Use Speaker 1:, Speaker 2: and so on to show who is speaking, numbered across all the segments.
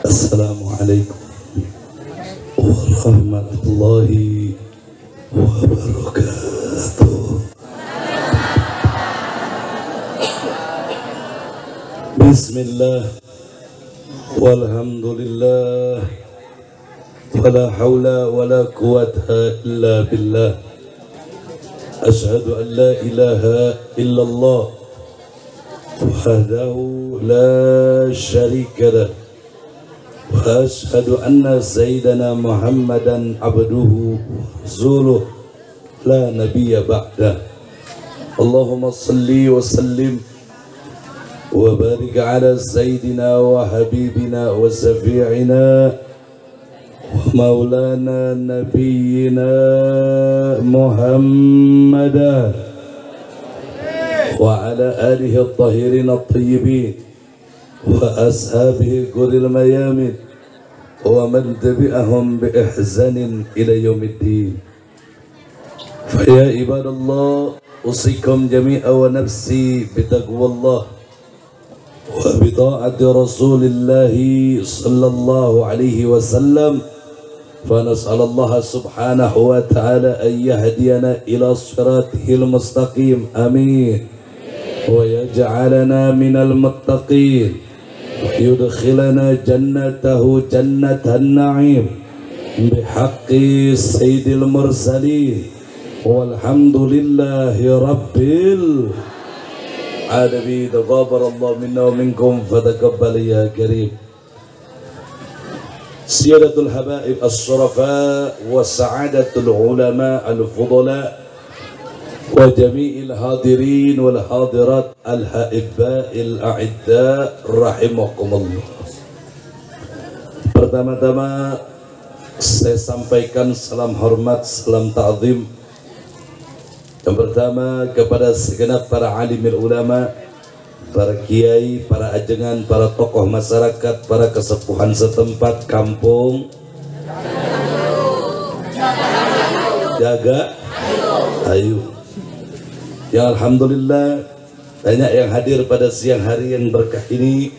Speaker 1: Assalamualaikum warahmatullahi wabarakatuh. Bismillah walhamdulillah wala hawla wala quwwata illa billah. Ashhadu an la ilaha illallah wahdahu la syarika lah wa ashhadu anna sayyidana Muhammadan abduhu rasuluh la nabiyya ba'dah. Allahumma salli wa sallim wa barik ala sayyidina wa habibina wa syafi'ina wa maulana nabiyyina Muhammadan wa ala alihi at-tahirin at-tayyibin wa ashabihi quril mayamin wa man tabi'ahum bi ihsanin ila yaumiddin. Fa ya ibadallah, usikum jami'a wa nafsi bi taqwallah wa bi ta'ati Rasulillah sallallahu alaihi wasallam. Fa nas'alallah subhanahu wa ta'ala an yahdiyana ila siratil mustaqim. Amin. Wa yaj'alana minal muttaqin wa yudkhilana jannatahu jannatan na'im bihaqqi sayyidil mursalin walhamdulillahi rabbil alamin. Taqabbalallahu minna wa minkum fataqabbal ya karim. Siyadatul habaib as-surafa wa sa'adatul ulama al-fudala wa jami'il hadirin wal hadirat al-ha'ibba'il a'idda rahimakumullah. Pertama-tama saya sampaikan salam hormat, salam ta'zim yang pertama kepada segenap para alimil ulama, para kiai, para ajengan, para tokoh masyarakat, para kesepuhan setempat, kampung jaga ayu. Ya alhamdulillah banyak yang hadir pada siang hari yang berkah ini,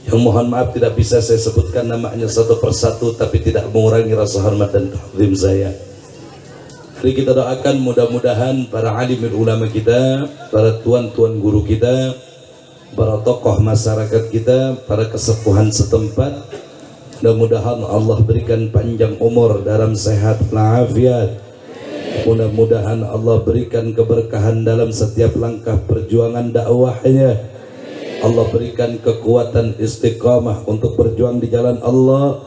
Speaker 1: yang mohon maaf tidak bisa saya sebutkan namanya satu persatu, tapi tidak mengurangi rasa hormat dan takzim saya. Jadi kita doakan mudah-mudahan para alimul ulama kita, para tuan-tuan guru kita, para tokoh masyarakat kita, para kesepuhan setempat, mudah-mudahan Allah berikan panjang umur dalam sehat walafiat. Mudah-mudahan Allah berikan keberkahan dalam setiap langkah perjuangan dakwahnya. Allah berikan kekuatan istiqamah untuk berjuang di jalan Allah,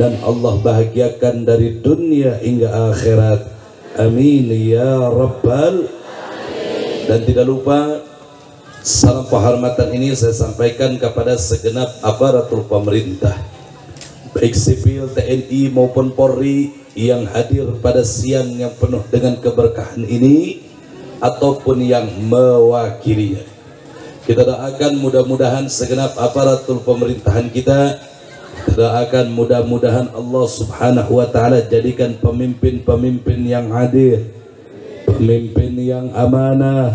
Speaker 1: dan Allah bahagiakan dari dunia hingga akhirat. Amin ya rabbal. Dan tidak lupa salam penghormatan ini saya sampaikan kepada segenap aparatur pemerintah, baik sipil, TNI maupun Polri yang hadir pada siang yang penuh dengan keberkahan ini ataupun yang mewakilinya. Kita doakan mudah-mudahan segenap aparatur pemerintahan kita, doakan mudah-mudahan Allah subhanahu wa ta'ala jadikan pemimpin-pemimpin yang adil, pemimpin yang amanah,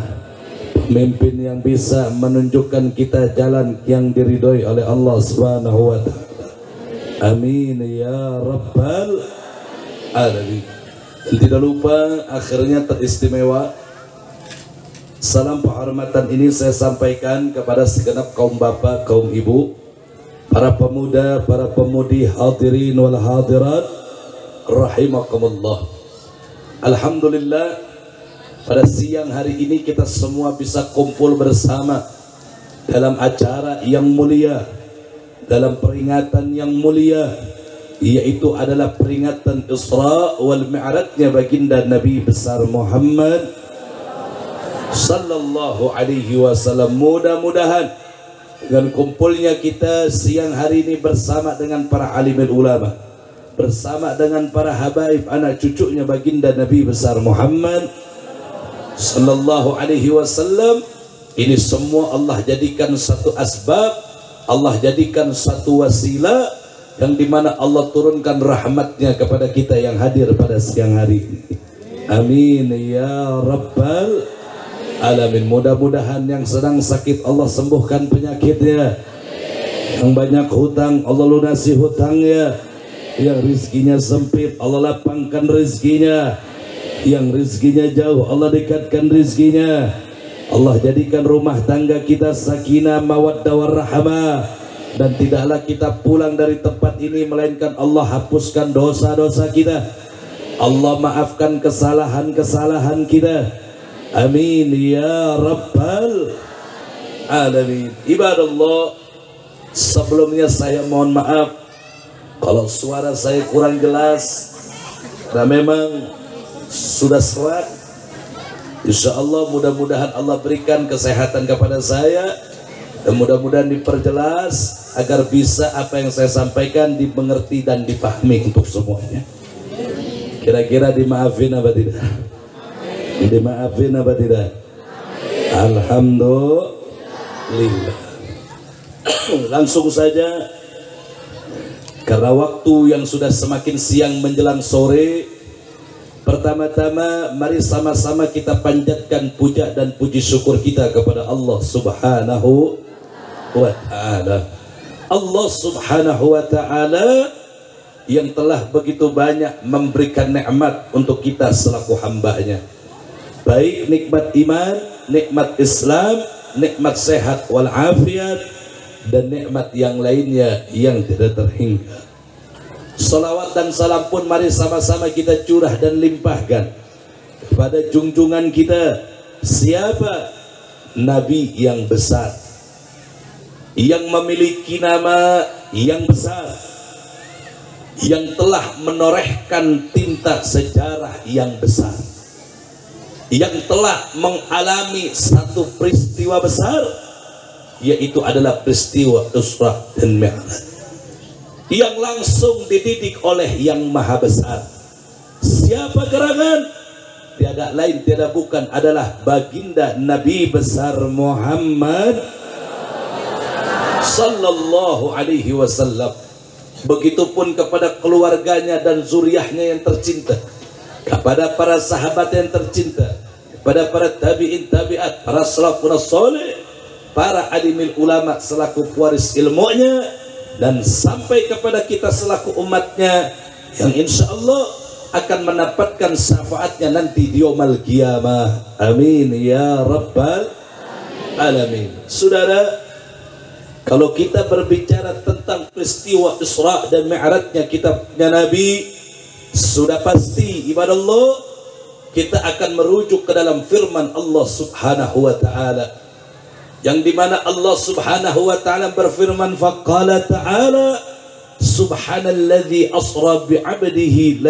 Speaker 1: pemimpin yang bisa menunjukkan kita jalan yang diridhoi oleh Allah subhanahu wa ta'ala. Amin ya rabbal alamin. Dan tidak lupa akhirnya teristimewa, salam penghormatan ini saya sampaikan kepada segenap kaum bapak, kaum ibu, para pemuda, para pemudi, hadirin wal hadirat rahimakumullah. Alhamdulillah pada siang hari ini kita semua bisa kumpul bersama dalam acara yang mulia, dalam peringatan yang mulia, yaitu adalah peringatan Isra wal Mi'rajnya baginda Nabi besar Muhammad sallallahu alaihi wasallam. Mudah-mudahan dengan kumpulnya kita siang hari ini bersama dengan para alimul ulama, bersama dengan para habaib anak cucunya baginda Nabi besar Muhammad sallallahu alaihi wasallam, ini semua Allah jadikan satu asbab, Allah jadikan satu wasilah yang dimana Allah turunkan rahmatnya kepada kita yang hadir pada siang hari ini. Amin ya rabbal alamin. Mudah-mudahan yang sedang sakit Allah sembuhkan penyakitnya, Yang banyak hutang Allah lunasi hutangnya, yang rizkinya sempit Allah lapangkan rizkinya, yang rizkinya jauh Allah dekatkan rizkinya. Allah jadikan rumah tangga kita sakinah mawaddah warahmah, dan tidaklah kita pulang dari tempat ini melainkan Allah hapuskan dosa-dosa kita, Allah maafkan kesalahan-kesalahan kita. Amin ya rabbal alamin. Ibadallah, sebelumnya saya mohon maaf kalau suara saya kurang jelas, karena memang sudah serak. Insya Allah mudah-mudahan Allah berikan kesehatan kepada saya, dan mudah-mudahan diperjelas agar bisa apa yang saya sampaikan dimengerti dan dipahami untuk semuanya. Kira-kira dimaafin apa tidak? Dimaafin apa tidak? Alhamdulillah. Langsung saja, karena waktu yang sudah semakin siang menjelang sore, pertama-tama mari sama-sama kita panjatkan puja dan puji syukur kita kepada Allah Subhanahu wa ta'ala. Allah Subhanahu wa ta'ala yang telah begitu banyak memberikan nikmat untuk kita selaku hambanya, baik nikmat iman, nikmat Islam, nikmat sehat walafiat, dan nikmat yang lainnya yang tidak terhingga. Salawat dan salam pun mari sama-sama kita curah dan limpahkan kepada junjungan kita, siapa? Nabi yang besar, yang memiliki nama yang besar, yang telah menorehkan tinta sejarah yang besar, yang telah mengalami satu peristiwa besar, yaitu adalah peristiwa Isra dan Mi'raj, yang langsung dididik oleh yang maha besar. Siapa gerangan? Tiada lain tiada bukan adalah baginda Nabi besar Muhammad sallallahu alaihi wasallam. Begitupun kepada keluarganya dan zuriahnya yang tercinta, kepada para sahabat yang tercinta, kepada para tabi'in tabi'at, para salafun salih, para alimil ulama selaku pewaris ilmunya, dan sampai kepada kita selaku umatnya yang insya Allah akan mendapatkan syafaatnya nanti di yaumul qiyamah. Amin ya rabbal alamin. Saudara, kalau kita berbicara tentang peristiwa Isra dan Mi'rajnya kitabnya Nabi, sudah pasti ibadallah kita akan merujuk ke dalam firman Allah Subhanahu wa ta'ala, yang dimana Allah Subhanahu wa ta'ala berfirman, faqala ta'ala subhanalladzi asra bi'abdihi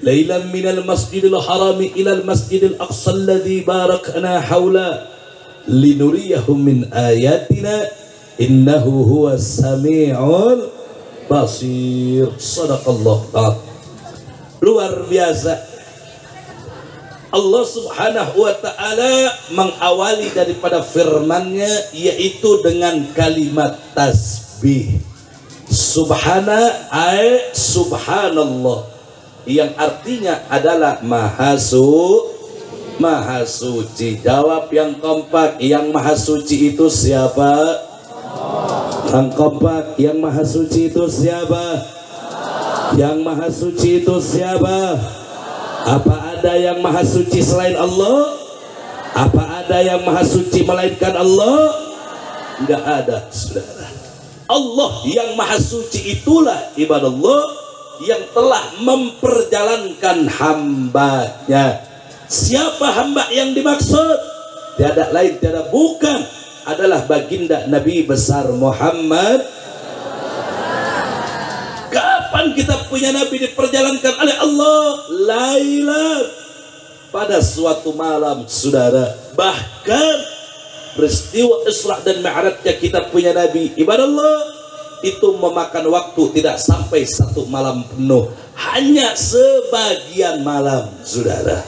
Speaker 1: laylan minal masjidil harami ilal masjidil aqsa alladzi barakna hawla linuriyahu min ayatina innahu huwas sami'ul basir. Sadaqallah. Luar biasa. Allah Subhanahu wa ta'ala mengawali daripada firman-Nya yaitu dengan kalimat tasbih. Subhana ay subhanallah, yang artinya adalah maha suci. Jawab yang kompak, yang maha suci itu siapa? Yang kompak, yang maha suci itu siapa? Yang maha suci itu siapa? Apa ada yang maha suci selain Allah? Apa ada yang maha suci melainkan Allah? Enggak ada, saudara. Allah yang maha suci itulah ibadallah yang telah memperjalankan hambanya. Siapa hamba yang dimaksud? Tiada lain tiada bukan adalah baginda Nabi besar Muhammad. Kapan kita punya Nabi diperjalankan oleh Allah? Lailan, pada suatu malam, saudara. Bahkan peristiwa Isra dan Mi'rajnya kita punya Nabi ibadallah itu memakan waktu tidak sampai satu malam penuh, hanya sebagian malam, saudara.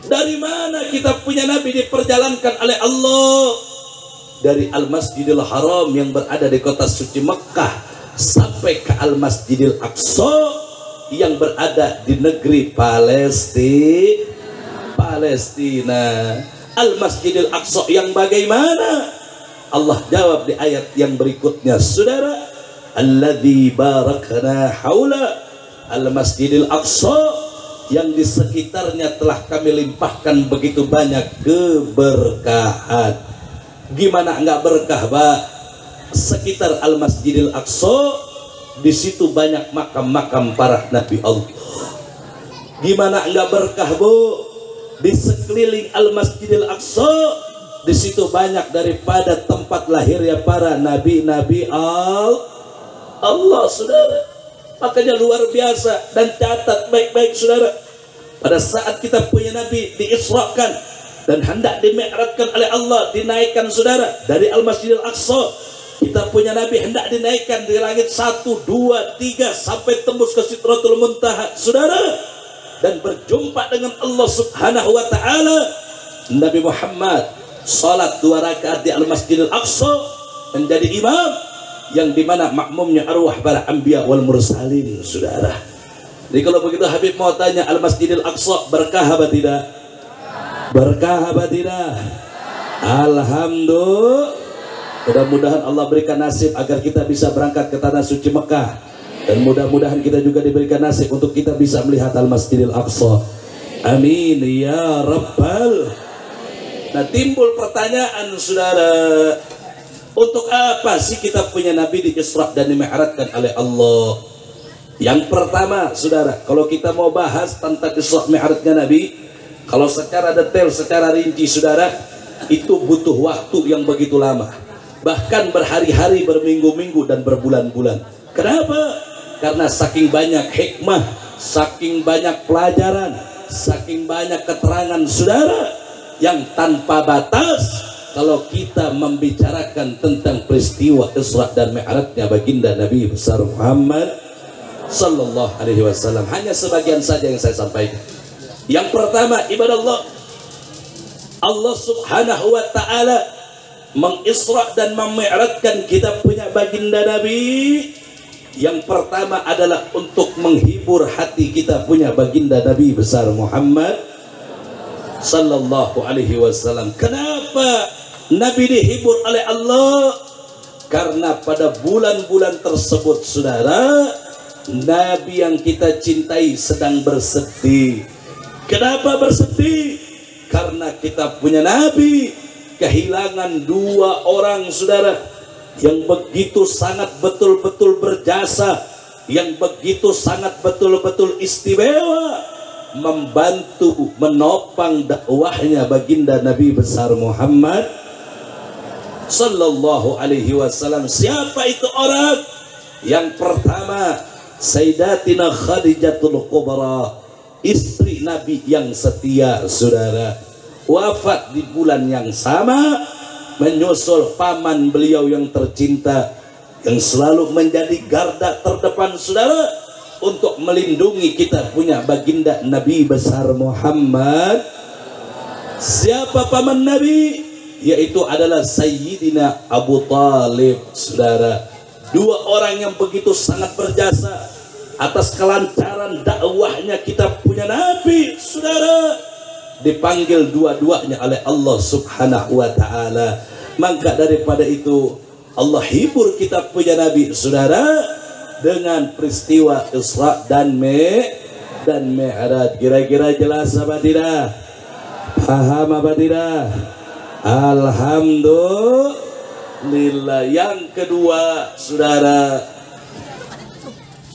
Speaker 1: Dari mana kita punya Nabi diperjalankan oleh Allah? Dari Al-Masjidil Haram yang berada di kota suci Mekah sampai ke Al-Masjidil Aqsa yang berada di negeri Palestina. Al-Masjidil Aqsa yang bagaimana? Allah jawab di ayat yang berikutnya, saudara, alladzi barakna haula al-masjidil aqsa, yang di sekitarnya telah kami limpahkan begitu banyak keberkahan. Gimana enggak berkah, Pak? Sekitar al-masjidil aqsa, di situ banyak makam-makam para nabi Allah. Gimana enggak berkah, Bu? Di sekeliling al-masjidil aqsa, di situ banyak daripada tempat lahirnya para nabi-nabi Allah, saudara. Makanya luar biasa, dan catat baik-baik, saudara. Pada saat kita punya nabi diisrakan dan hendak dimi'rajkan oleh Allah, dinaikkan, saudara, dari al-masjidil aqsa, kita punya nabi hendak dinaikkan di langit 1, 2, 3 sampai tembus ke Sidratul Muntaha, saudara, dan berjumpa dengan Allah Subhanahu wa ta'ala. Nabi Muhammad salat 2 rakaat di al-masjidil aqsa, menjadi imam yang dimana makmumnya arwah para anbiya wal mursalin, saudara. Jadi kalau begitu Habib mau tanya, al-masjidil aqsa berkah apa tidak? Berkah apa tidak? Alhamdulillah. Mudah-mudahan Allah berikan nasib agar kita bisa berangkat ke tanah suci Mekah, dan mudah-mudahan kita juga diberikan nasib untuk kita bisa melihat al-masjidil aqsa. Amin ya rabbal. Nah, timbul pertanyaan, saudara, untuk apa sih kita punya nabi di Isra dan dimi'rajkan oleh Allah? Yang pertama, saudara, kalau kita mau bahas tentang Isra Mi'rajnya nabi, kalau secara detail, secara rinci, saudara, itu butuh waktu yang begitu lama, bahkan berhari-hari, berminggu-minggu, dan berbulan-bulan. Kenapa? Karena saking banyak hikmah, saking banyak pelajaran, saking banyak keterangan, saudara, yang tanpa batas. Kalau kita membicarakan tentang peristiwa Isra dan Mi'rajnya baginda Nabi besar Muhammad sallallahu alaihi wasallam, hanya sebagian saja yang saya sampaikan. Yang pertama, ibadah Allah Subhanahu wa ta'ala mengisra dan memi'rajkan kita punya baginda Nabi. Yang pertama adalah untuk menghibur hati kita punya baginda Nabi besar Muhammad sallallahu alaihi wasallam. Kenapa Nabi dihibur oleh Allah? Karena pada bulan-bulan tersebut, saudara, Nabi yang kita cintai sedang bersedih. Kenapa bersedih? Karena kita punya Nabi kehilangan 2 orang, saudara, yang begitu sangat betul-betul berjasa, yang begitu sangat betul-betul istimewa, membantu menopang dakwahnya baginda Nabi besar Muhammad sallallahu alaihi wasallam. Siapa itu orang? Yang pertama, Sayyidatina Khadijatul Kubra, istri Nabi yang setia, saudara, wafat di bulan yang sama, menyusul paman beliau yang tercinta, yang selalu menjadi garda terdepan, saudara, untuk melindungi kita punya baginda Nabi besar Muhammad. Siapa paman Nabi? Yaitu adalah Sayyidina Abu Talib, saudara. 2 orang yang begitu sangat berjasa atas kelancaran dakwahnya kita punya Nabi, saudara, dipanggil dua-duanya oleh Allah Subhanahu wa ta'ala. Maka daripada itu Allah hibur kita punya Nabi, saudara, dengan peristiwa Isra dan Mi'raj. Kira-kira jelas apa tidak? Paham apa tidak? Alhamdulillah. Yang kedua, saudara,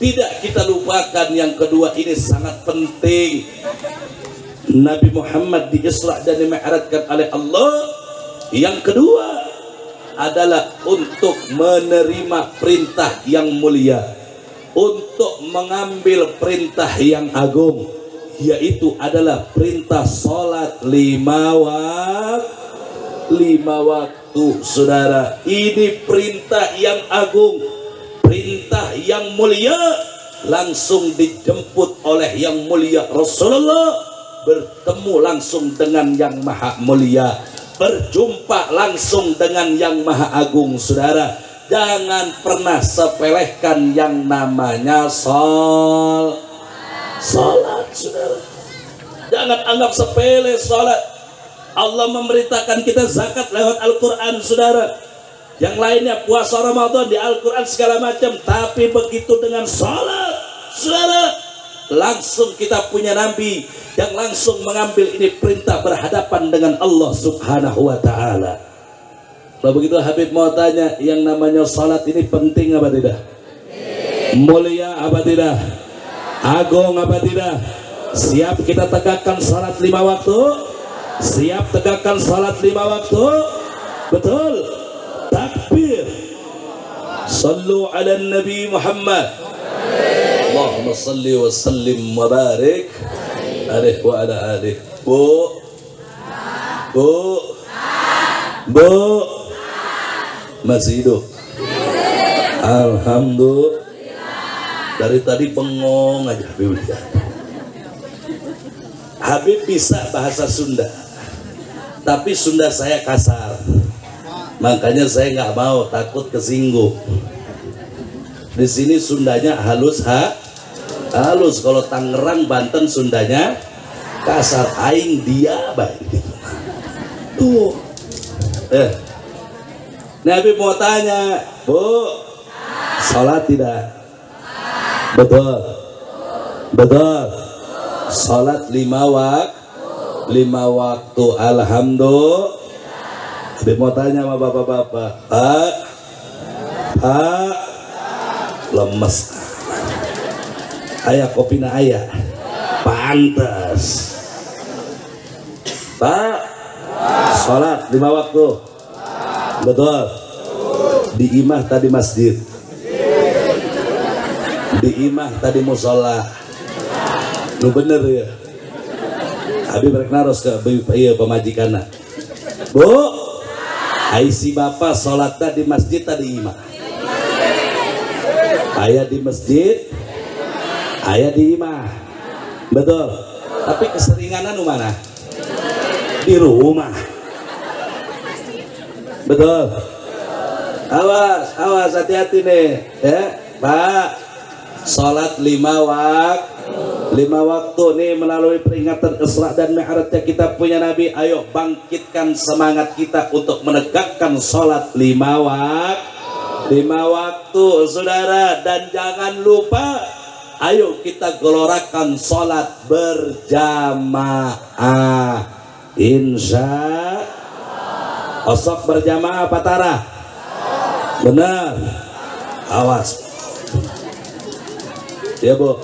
Speaker 1: tidak kita lupakan, yang kedua ini sangat penting. Nabi Muhammad di Isra dan Dimi'rajkan oleh Allah. Yang kedua adalah untuk menerima perintah yang mulia, untuk mengambil perintah yang agung, yaitu adalah perintah sholat 5 waktu, saudara. Ini perintah yang agung, perintah yang mulia, langsung dijemput oleh yang mulia Rasulullah, bertemu langsung dengan yang maha mulia, berjumpa langsung dengan yang maha agung, saudara. Jangan pernah sepelehkan yang namanya sholat, saudara. Jangan anggap sepele sholat. Allah memerintahkan kita zakat lewat Al-Quran, saudara. yang lainnya puasa Ramadan di Al-Quran segala macam, tapi begitu dengan salat, saudara, langsung kita punya Nabi yang langsung mengambil ini perintah berhadapan dengan Allah Subhanahu wa Ta'ala. Kalau begitu Habib mau tanya, yang namanya salat ini penting apa tidak? Mulia apa tidak? Agung apa tidak? Siap kita tegakkan salat 5 waktu? Siap tegakkan salat 5 waktu? Betul. Takbir. Sallu ala Nabi Muhammad. Allahumma salli wa sallim wa barik alaihi wa ala alihi. Bu, masih hidup? Alhamdulillah. Dari tadi bengong aja Habib. Habib bisa bahasa Sunda, tapi Sunda saya kasar, makanya saya nggak mau, takut kesinggung. Di sini Sundanya halus, halus. Kalau Tangerang, Banten Sundanya kasar. Aing dia baik gitu. Tuh. Nabi mau tanya, Bu, sholat tidak? Betul. Betul. Sholat 5 waktu. Alhamdulillah. Nabi mau tanya sama bapak-bapak, Pak, lemes. Ayah kopina ayah. Pantas. Pak, sholat 5 waktu. Betul. Di imah tadi masjid. Di imah tadi musola. Lu bener ya. Habib rek naros ke iya pemajikanna. Bu, si bapak sholat di masjid tadi imah. Ayah di masjid, ayah di imah. Betul. Tapi keseringanan mana? Di rumah. Betul. Awas, awas, hati-hati nih, ya, Pak. Sholat 5 waktu nih melalui peringatan Isra dan Mi'rajnya kita punya Nabi. Ayo bangkitkan semangat kita untuk menegakkan sholat 5 waktu, saudara. Dan jangan lupa, ayo kita gelorakan sholat berjamaah. Insya osok berjamaah apa Tara? Benar. Awas ya Bu.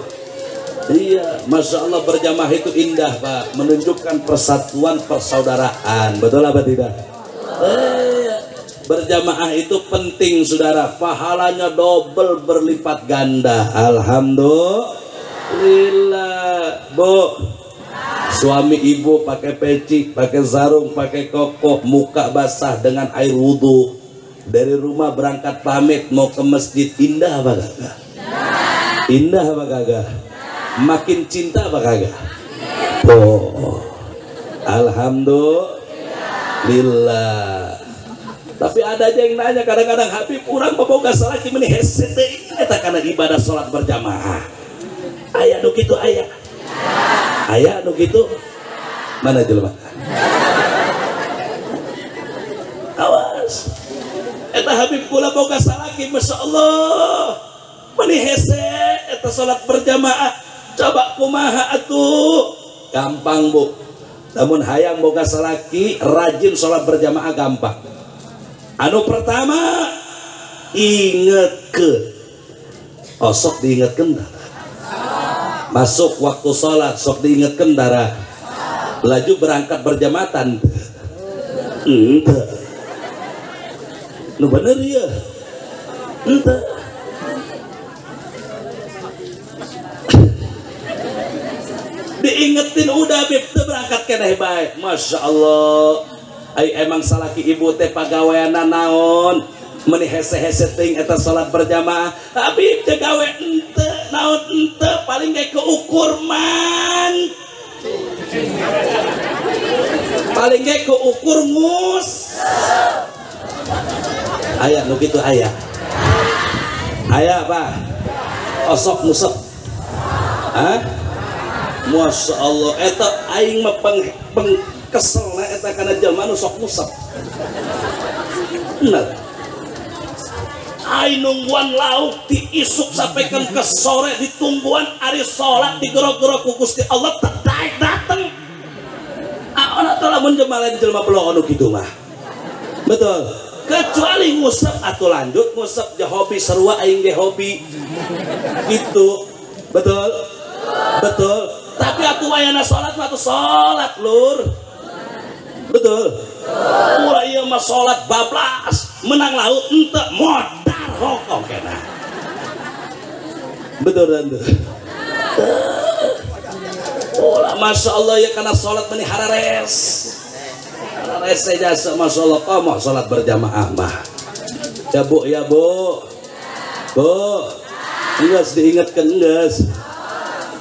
Speaker 1: Iya, Masya Allah, berjamaah itu indah Pak, menunjukkan persatuan persaudaraan. Betul apa tidak? Berjamaah itu penting saudara, pahalanya double berlipat ganda. Alhamdulillah. Bu, suami ibu pakai peci, pakai sarung, pakai koko, muka basah dengan air wudhu, dari rumah berangkat pamit mau ke masjid, indah apa kagak? Indah apa kagak? Makin cinta apa kagak? Oh, alhamdulillah. Tapi ada aja yang nanya kadang-kadang, Habib urang boboga salaki meni hese teh eta kana ibadah salat berjamaah. Aya nu kitu aya. Aya nu kitu. Mana jelema? Awas. Eta Habib kula boga salaki masyaallah. Meni hese eta salat berjamaah. Coba kumaha atuh? Gampang Bu. Namun hayang boga salaki rajin sholat berjamaah gampang. Anu pertama, ingetkeun. Oh sok diingetkeun. Masuk waktu sholat sok diingetkeun darah. Laju berangkat berjamaatan. Ente. Nu bener ya. Ente. Diingetin udah Bib teu berangkat keneh bae. Masya Allah. Ai emang salaki ibu teh pagaweana naon? Meni hese-hese ting eta salat berjamaah. Habib teh gawe ente, naon ente, paling ge keukur man. Paling ge keukur ngus. Aya nu kitu aya. Aya Pak. Osok musek. Hah? Masya Allah, eta aing mah pengkeselna eta kana jelema nu sok musek. Bener. Ai nungguan lauk diisuk sampaikan ke sore ditungguan ari sholat digerok-gerok ku Gusti Allah terdaik dateng. Aona teh lamun jemalan jelema belum anu kitu mah. Betul. Kecuali ngusap atau lanjut ngusap je hobi sarua aing ge hobi. Gitu. Betul. Betul. Tapi aku wayana sholat mah sholat lur. Betul. Mulai ieu mah sholat bablas menang laut ente modar hokong kena. Betul dan Olah masya Allah ya karena sholat meni harares. Harares saja masya Allah kamu sholat berjamaah mah. Ya bu, ya bu, bu, enggak diingatkan enggak.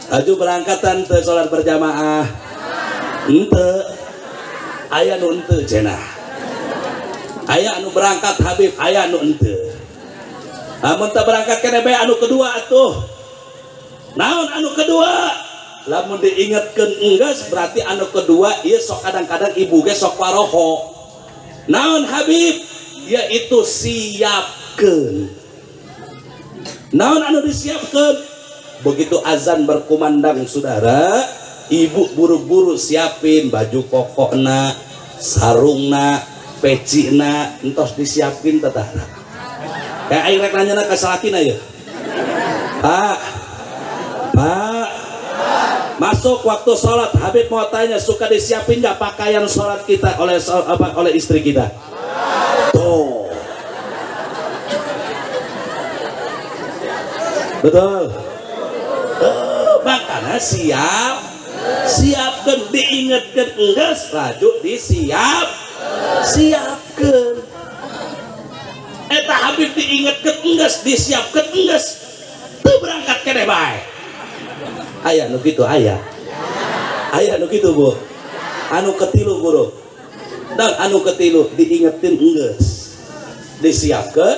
Speaker 1: Aju berangkatan te sholat berjamaah. Ente, ayah nu ente cenah. Ayah anu berangkat Habib, ayah anu ente. Amun tak berangkat kene bae anu kedua atuh. Naon anu kedua? Lamun diingatkeun enggeus berarti anu kedua ieu sok kadang-kadang ibu ge sok paroho. Naon Habib? Yaitu siapkeun. Naon anu disiapkeun? Begitu azan berkumandang saudara, ibu buru-buru siapin baju kokokna, sarungna, pecina, entos disiapin tetara. Kayak aing rek nanyana ka salakina ya. Pak, masuk waktu sholat. Habib mau tanya, suka disiapin nggak pakaian sholat kita oleh istri kita? Tuh, betul. Makanya siapkan diingatkan enggeus laju siapkan. Eta Habib diingatkan enggeus disiapkan enggeus teu berangkat kene bae. Aya nu kitu aya nu kitu Bu. Anu ketilu guru dan anu ketilu diingetin enggeus disiapkan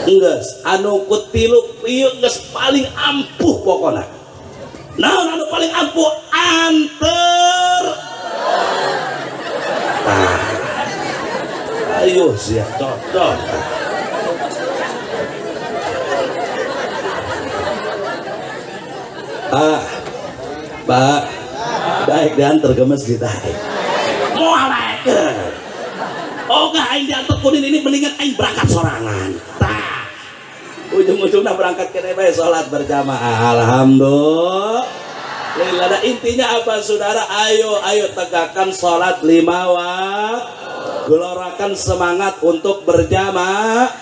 Speaker 1: enggeus. Anu ketilu ieu geus paling ampuh pokona. Naon anu paling ampuh? Anter. Ayo siap cocok. Pak, baik diantar ke masjid. Mualek. Oh gak aing diantar kunin ini mendingan aing berangkat sorangan. Tah. Ujung-ujungnya berangkat ke bae sholat berjamaah. Alhamdulillah. Nah, intinya apa saudara? Ayo tegakkan sholat 5 waktu. Gelorakan semangat untuk berjamaah.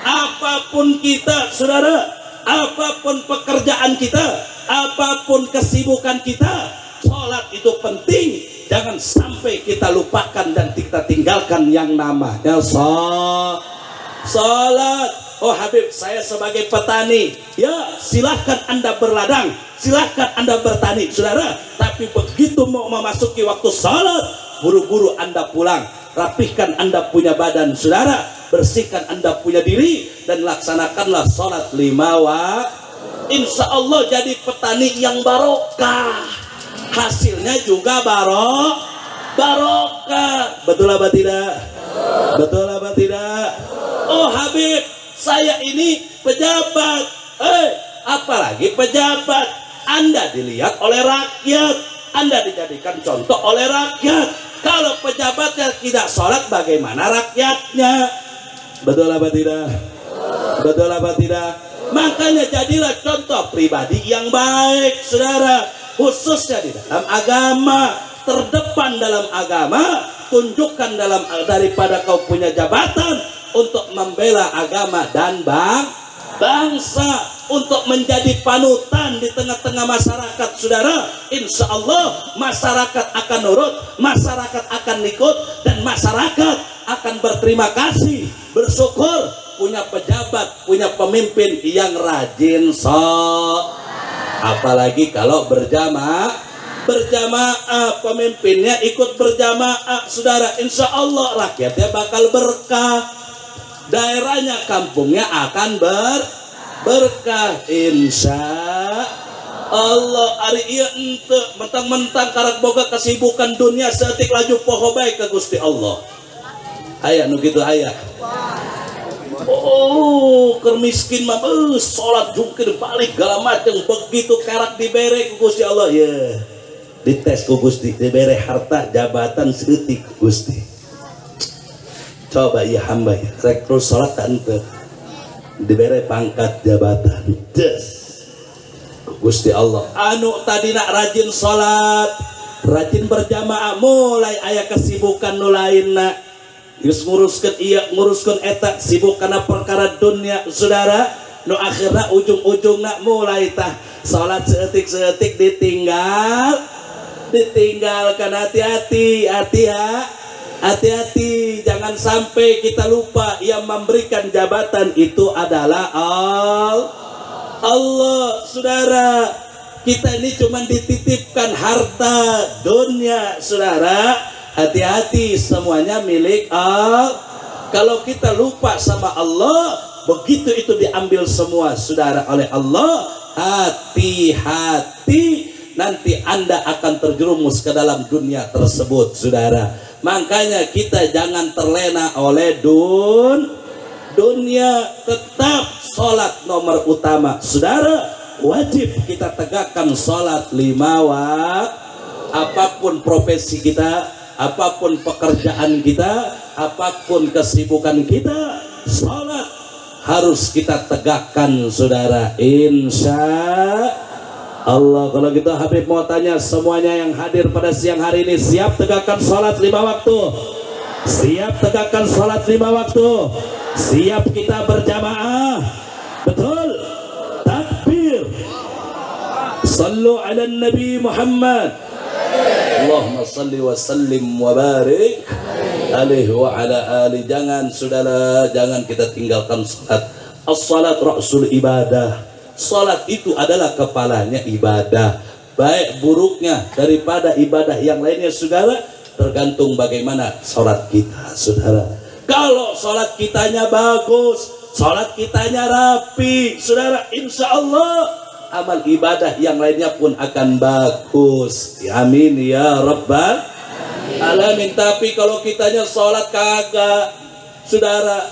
Speaker 1: Apapun kita saudara, apapun pekerjaan kita, apapun kesibukan kita, sholat itu penting. Jangan sampai kita lupakan dan kita tinggalkan yang namanya sholat. Oh Habib, saya sebagai petani, ya silahkan Anda berladang, silahkan Anda bertani saudara. Tapi begitu mau memasuki waktu sholat, buru-buru Anda pulang, rapihkan Anda punya badan saudara, bersihkan Anda punya diri, dan laksanakanlah sholat 5 waktu. Insya Allah jadi petani yang barokah, hasilnya juga barokah. Betul apa tidak? Betul apa tidak? Oh Habib, saya ini pejabat, apalagi pejabat. Anda dilihat oleh rakyat, Anda dijadikan contoh oleh rakyat. Kalau pejabatnya tidak sholat, bagaimana rakyatnya? Betul apa tidak? Betul apa tidak? Makanya jadilah contoh pribadi yang baik saudara, khususnya di dalam agama. Terdepan dalam agama, tunjukkan daripada kau punya jabatan untuk membela agama dan bangsa, untuk menjadi panutan di tengah-tengah masyarakat saudara. Insya Allah masyarakat akan nurut, masyarakat akan ikut, dan masyarakat akan berterima kasih, bersyukur punya pejabat, punya pemimpin yang rajin apalagi kalau berjamaah, pemimpinnya ikut berjamaah saudara. Insya Allah rakyatnya bakal berkah, daerahnya, kampungnya akan berkah. Insya Allah. Ari ieu ente mentang-mentang karak boga kesibukan dunia seetik laju poho bae ke Gusti Allah. Aya nu kitu aya. Oh Kermiskin mah sholat jungkir balik segala macam begitu karak dibere ku Gusti Allah ya. Dites ku Gusti dibere harta jabatan seeutik Gusti. Coba ya hamba ya rek terus sholat tak ente dibere pangkat jabatan. Des. Gusti Allah anu tadi nak rajin sholat rajin berjamaah mulai aya kesibukan nu lainna geus nguruskeun ieu nguruskeun eta sibuk kana perkara dunia saudara nu akhirna ujung-ujungna mulai tah salat seutik-seutik ditinggalkan. Hati-hati jangan sampai kita lupa yang memberikan jabatan itu adalah Allah saudara. Kita ini cuma dititipkan harta dunia saudara, hati-hati semuanya milik Allah. Kalau kita lupa sama Allah, begitu itu diambil semua saudara oleh Allah, hati-hati nanti Anda akan terjerumus ke dalam dunia tersebut saudara. Makanya kita jangan terlena oleh dunia, tetap sholat nomor utama saudara. Wajib kita tegakkan sholat 5 waktu. Apapun profesi kita, apapun pekerjaan kita, apapun kesibukan kita, sholat harus kita tegakkan saudara, insya Allah. Kalau gitu Habib mau tanya semuanya yang hadir pada siang hari ini, siap tegakkan sholat 5 waktu? Siap tegakkan sholat 5 waktu? Siap kita berjamaah? Betul? Takbir. Sallu ala Nabi Muhammad. Allahumma salli wa sallim wa barik alaihi wa ala ali. Jangan saudara, jangan kita tinggalkan salat. As-salat ra'sul ibadah. Salat itu adalah kepalanya ibadah. Baik buruknya daripada ibadah yang lainnya saudara tergantung bagaimana salat kita saudara. Kalau salat kitanya bagus, salat kitanya rapi saudara, insya Allah amal ibadah yang lainnya pun akan bagus. Amin ya rabbal alamin. Tapi kalau kitanya sholat kagak saudara,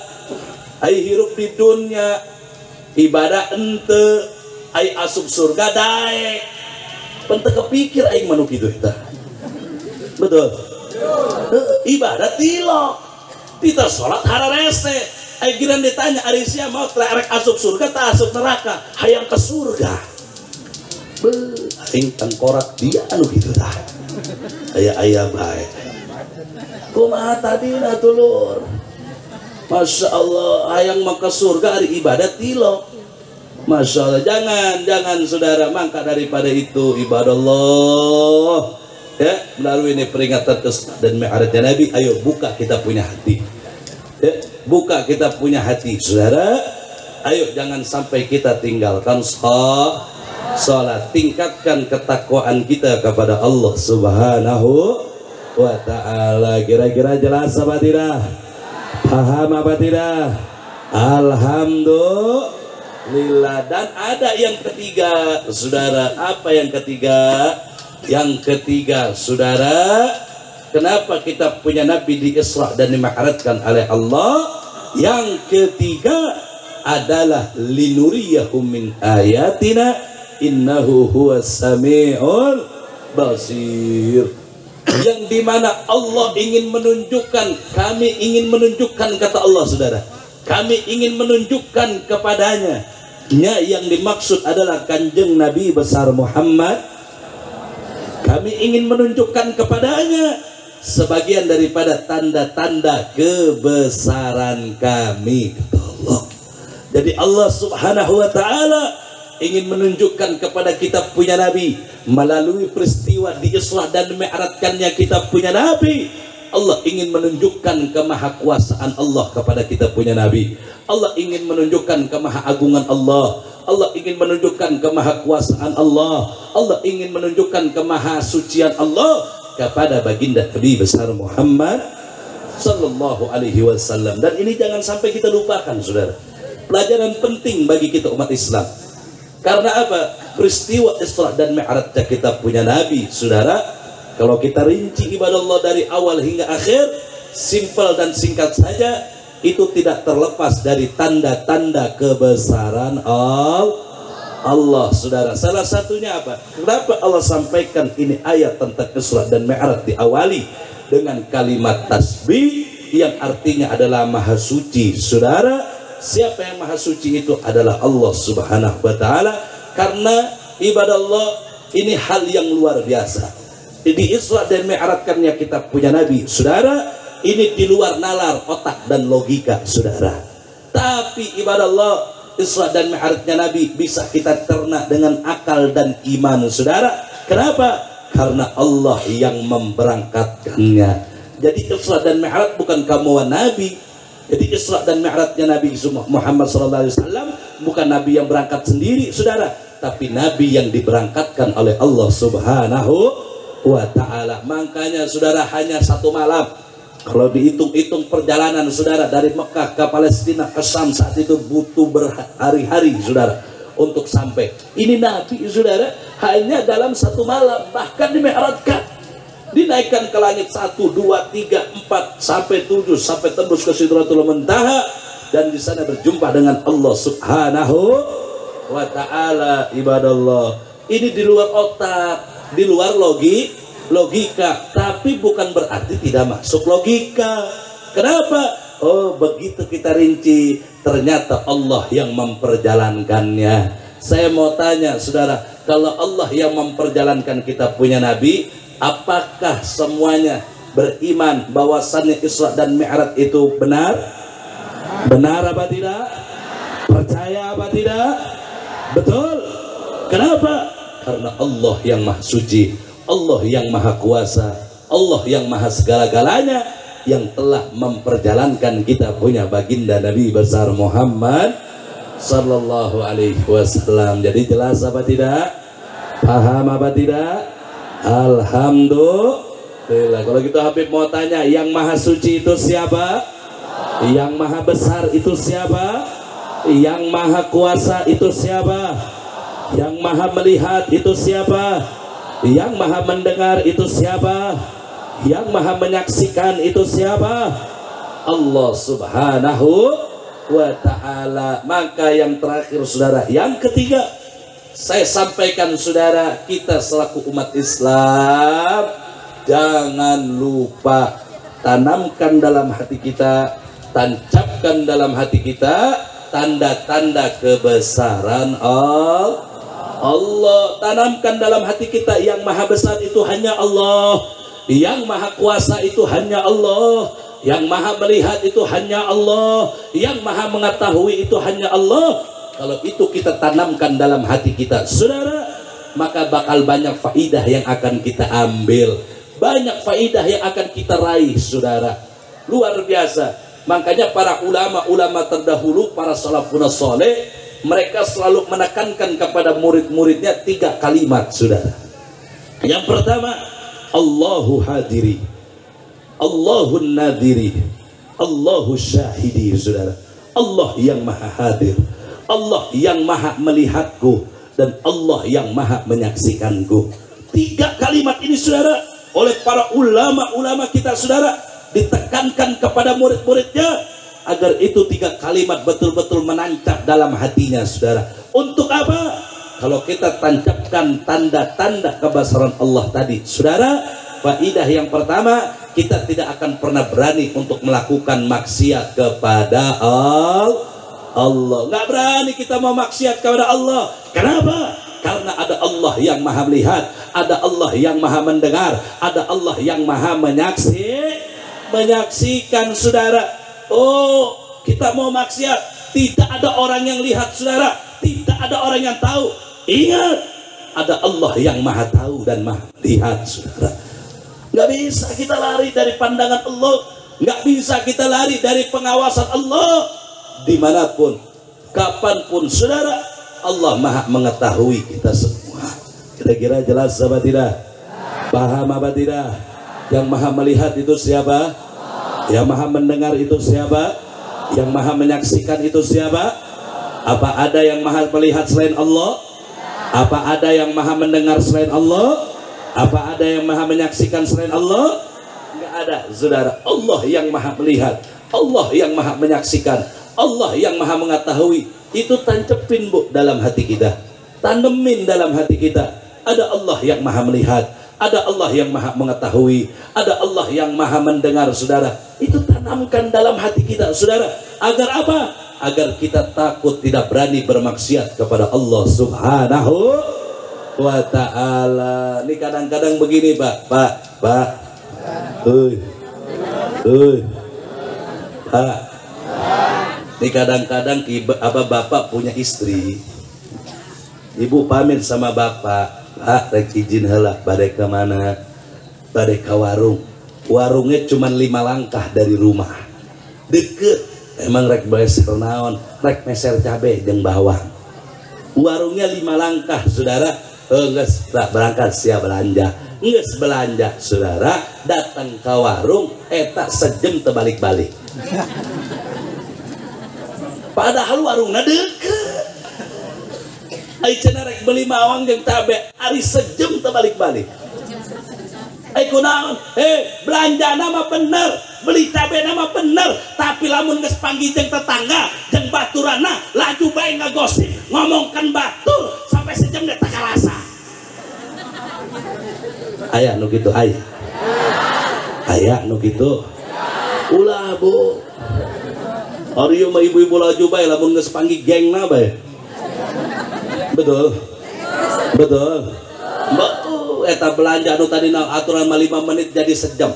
Speaker 1: ai hirup di dunia ibadah ente, ai asup surga daek pente kepikir aing manu kitu eta. Betul? Ibadah tilok kita sholat hararese ai giran ditanya ari sia mau rek asup surga tak asup neraka hayang ke surga. Aing tangkorak dia anu gitu dah. Aya bae. Kumaha tadi na tulur. Masya Allah hayang maka surga ari ibadah tilok. Masya Allah, jangan saudara mangka daripada itu ibadah Allah. Ya, melalui ini peringatan dan mi'rajnya Nabi, ayo buka kita punya hati. Ya, buka kita punya hati saudara. Ayo jangan sampai kita tinggalkan salat, tingkatkan ketakwaan kita kepada Allah Subhanahu wa ta'ala. Kira-kira jelas apa tidak? Paham apa tidak? Alhamdulillah. Dan ada yang ketiga saudara. Apa yang ketiga? Yang ketiga saudara, kenapa kita punya Nabi di Isra dan dima'rajkan oleh Allah? Yang ketiga adalah linuriyahum min ayatina innahu huwas sami'ul basir. Yang dimana Allah ingin menunjukkan, kami ingin menunjukkan, kata Allah saudara, kami ingin menunjukkan kepadanya. Yang dimaksud adalah kanjeng Nabi besar Muhammad. Kami ingin menunjukkan kepadanya sebagian daripada tanda-tanda kebesaran kami, kata Allah. Jadi Allah subhanahu wa ta'ala ingin menunjukkan kepada kita punya Nabi melalui peristiwa di Isra dan Mi'rajkannya kita punya Nabi. Allah ingin menunjukkan kemahakuasaan Allah kepada kita punya Nabi. Allah ingin menunjukkan kemahaagungan Allah. Allah ingin menunjukkan kemahakuasaan Allah. Allah ingin menunjukkan kemahasucian Allah kepada baginda Nabi besar Muhammad sallallahu alaihi wasallam. Dan ini jangan sampai kita lupakan saudara. Pelajaran penting bagi kita umat Islam. Karena apa? Peristiwa Isra dan Mi'raj kita punya Nabi saudara. Kalau kita rinci ibadah Allah dari awal hingga akhir, simpel dan singkat saja, itu tidak terlepas dari tanda-tanda kebesaran Allah, saudara. Salah satunya apa? Kenapa Allah sampaikan ini ayat tentang Isra dan Mi'raj diawali dengan kalimat tasbih yang artinya adalah maha suci, saudara. Siapa yang maha suci itu adalah Allah Subhanahu wa Ta'ala. Karena ibadah Allah ini hal yang luar biasa. Di Isra dan Mi'raj kan yang kita punya Nabi, saudara, ini di luar nalar otak dan logika, saudara. Tapi ibadah Allah Isra dan Mi'rajnya Nabi bisa kita cerna dengan akal dan iman, saudara. Kenapa? Karena Allah yang memberangkatkannya. Jadi Isra dan Mi'raj bukan kamuan Nabi. Jadi Isra dan Mi'rajnya Nabi Muhammad SAW bukan Nabi yang berangkat sendiri, saudara, tapi Nabi yang diberangkatkan oleh Allah Subhanahu wa Ta'ala. Makanya saudara, hanya satu malam. Kalau dihitung-hitung perjalanan saudara dari Mekah ke Palestina ke Syam saat itu butuh berhari-hari, saudara, untuk sampai. Ini Nabi, saudara, hanya dalam satu malam, bahkan dimi'rajkan, dinaikkan ke langit 1, 2, 3, 4 sampai 7 sampai tembus ke Sidratul Muntaha, dan di sana berjumpa dengan Allah Subhanahu wa Ta'ala. Ibadah Allah ini di luar otak, di luar logika, tapi bukan berarti tidak masuk logika. Kenapa? Oh, begitu kita rinci, ternyata Allah yang memperjalankannya. Saya mau tanya saudara, kalau Allah yang memperjalankan kita punya Nabi, apakah semuanya beriman bahwasannya Isra dan Mi'raj itu benar? Benar apa tidak? Percaya apa tidak? Betul. Kenapa? Karena Allah yang maha suci, Allah yang maha kuasa, Allah yang maha segala-galanya, yang telah memperjalankan kita punya baginda Nabi besar Muhammad sallallahu alaihi wasallam. Jadi jelas apa tidak? Paham apa tidak? Alhamdulillah. Kalau gitu Habib mau tanya, yang maha suci itu siapa? Yang maha besar itu siapa? Yang maha kuasa itu siapa? Yang maha melihat itu siapa? Yang maha mendengar itu siapa? Yang maha menyaksikan itu siapa? Allah Subhanahu wa Ta'ala. Maka yang terakhir saudara, yang ketiga, saya sampaikan saudara, kita selaku umat Islam jangan lupa tanamkan dalam hati kita, tancapkan dalam hati kita tanda-tanda kebesaran Allah. Tanamkan dalam hati kita, yang maha besar itu hanya Allah, yang maha kuasa itu hanya Allah, yang maha melihat itu hanya Allah, yang maha mengetahui itu hanya Allah. Kalau itu kita tanamkan dalam hati kita, saudara, maka bakal banyak faidah yang akan kita ambil, banyak faidah yang akan kita raih, saudara. Luar biasa. Makanya para ulama terdahulu, para salafun saleh, mereka selalu menekankan kepada murid-muridnya 3 kalimat, saudara. Yang pertama, Allahu hadiri, Allahun nadiri, Allahu syahidi, saudara. Allah yang maha hadir, Allah yang maha melihatku, dan Allah yang maha menyaksikanku. 3 kalimat ini, saudara, oleh para ulama-ulama kita, saudara, ditekankan kepada murid-muridnya agar itu 3 kalimat betul-betul menancap dalam hatinya, saudara. Untuk apa? Kalau kita tancapkan tanda-tanda kebesaran Allah tadi, saudara, faidah yang pertama, kita tidak akan pernah berani untuk melakukan maksiat kepada Allah. Nggak berani kita mau maksiat kepada Allah. Kenapa? Karena ada Allah yang maha melihat, ada Allah yang maha mendengar, ada Allah yang maha menyaksikan, saudara. Oh, kita mau maksiat, tidak ada orang yang lihat, saudara, tidak ada orang yang tahu. Ingat, ada Allah yang maha tahu dan maha lihat, saudara. Nggak bisa kita lari dari pandangan Allah, nggak bisa kita lari dari pengawasan Allah. Dimanapun, kapanpun, saudara, Allah maha mengetahui kita semua. Kira-kira jelas apa tidak? Paham apa tidak? Yang maha melihat itu siapa? Yang maha mendengar itu siapa? Yang maha menyaksikan itu siapa? Apa ada yang maha melihat selain Allah? Apa ada yang maha mendengar selain Allah? Apa ada yang maha menyaksikan selain Allah? Enggak ada, saudara. Allah yang maha melihat, Allah yang maha menyaksikan, Allah yang maha mengetahui. Itu tancepin Bu dalam hati kita, tanemin dalam hati kita. Ada Allah yang maha melihat, ada Allah yang maha mengetahui, ada Allah yang maha mendengar, saudara. Itu tanamkan dalam hati kita, saudara. Agar apa? Agar kita takut, tidak berani bermaksiat kepada Allah Subhanahu wa ta'ala. Ini kadang-kadang begini Pak. Pak ini kadang-kadang bapak punya istri, ibu pamit sama bapak, Pak rek izin heula bade ke mana, bade ke warungnya cuma 5 langkah dari rumah, deket. Emang rek meser naon, rek meser cabe jeung bawang, warungnya 5 langkah, saudara. Geus berangkat siap belanja, geus belanja, saudara, datang ke warung eta sejam terbalik-balik. Padahal warungna deket. Ai cenah rek beli mawang jeung tabe, ari sejam terbalik-balik. Ai kunaon? Belanja nama bener, beli cabe nama bener, tapi lamun geus panggih jeung tetangga, jeung baturana, laju bae ngagosip, ngomongkeun batur sampai sejam teh takalasa. Aya nu kitu aya. Aya nu kitu. Ulah Bu. Ari mah ibu-ibu laju bae lamun geus panggih gengna bae. Betul. Betul. Eta belanja anu tadi aturan 5 menit jadi sejam.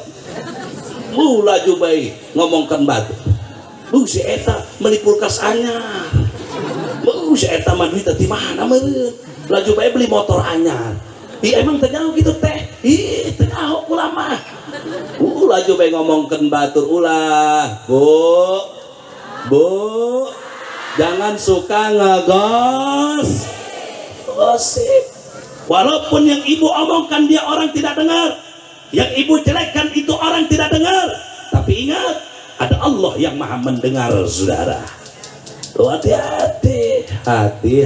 Speaker 1: Laju bae ngomongkeun batur. Bu si eta meuli kulkas anyar. Bu si eta mah duit teh di mana meureun. Laju bae beli motor anyar. Emang teu gitu teh. Teu nyaho ulah mah. Laju bae ngomongkeun batur ulah. Bu, jangan suka gosip. Walaupun yang ibu omongkan dia orang tidak dengar, yang ibu jelekkan itu orang tidak dengar, tapi ingat ada Allah yang maha mendengar, saudara. Tuh hati-hati, hati-hati.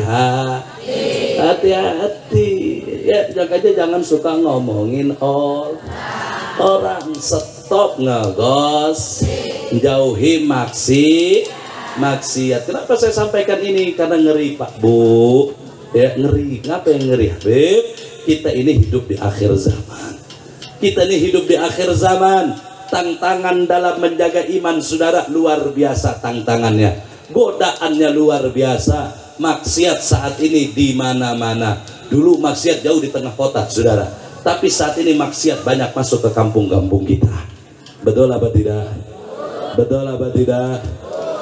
Speaker 1: Ya aja jangan suka ngomongin orang. Stop ngegos, jauhi maksiat. Kenapa saya sampaikan ini? Karena ngeri Pak Bu. Ya ngeri. Ngapa yang ngeri Habib? Kita ini hidup di akhir zaman. Tantangan dalam menjaga iman, saudara, luar biasa tantangannya. Godaannya luar biasa. Maksiat saat ini di mana-mana. Dulu maksiat jauh di tengah kota, saudara. Tapi saat ini maksiat banyak masuk ke kampung-kampung kita. Betul apa tidak? Betul apa tidak?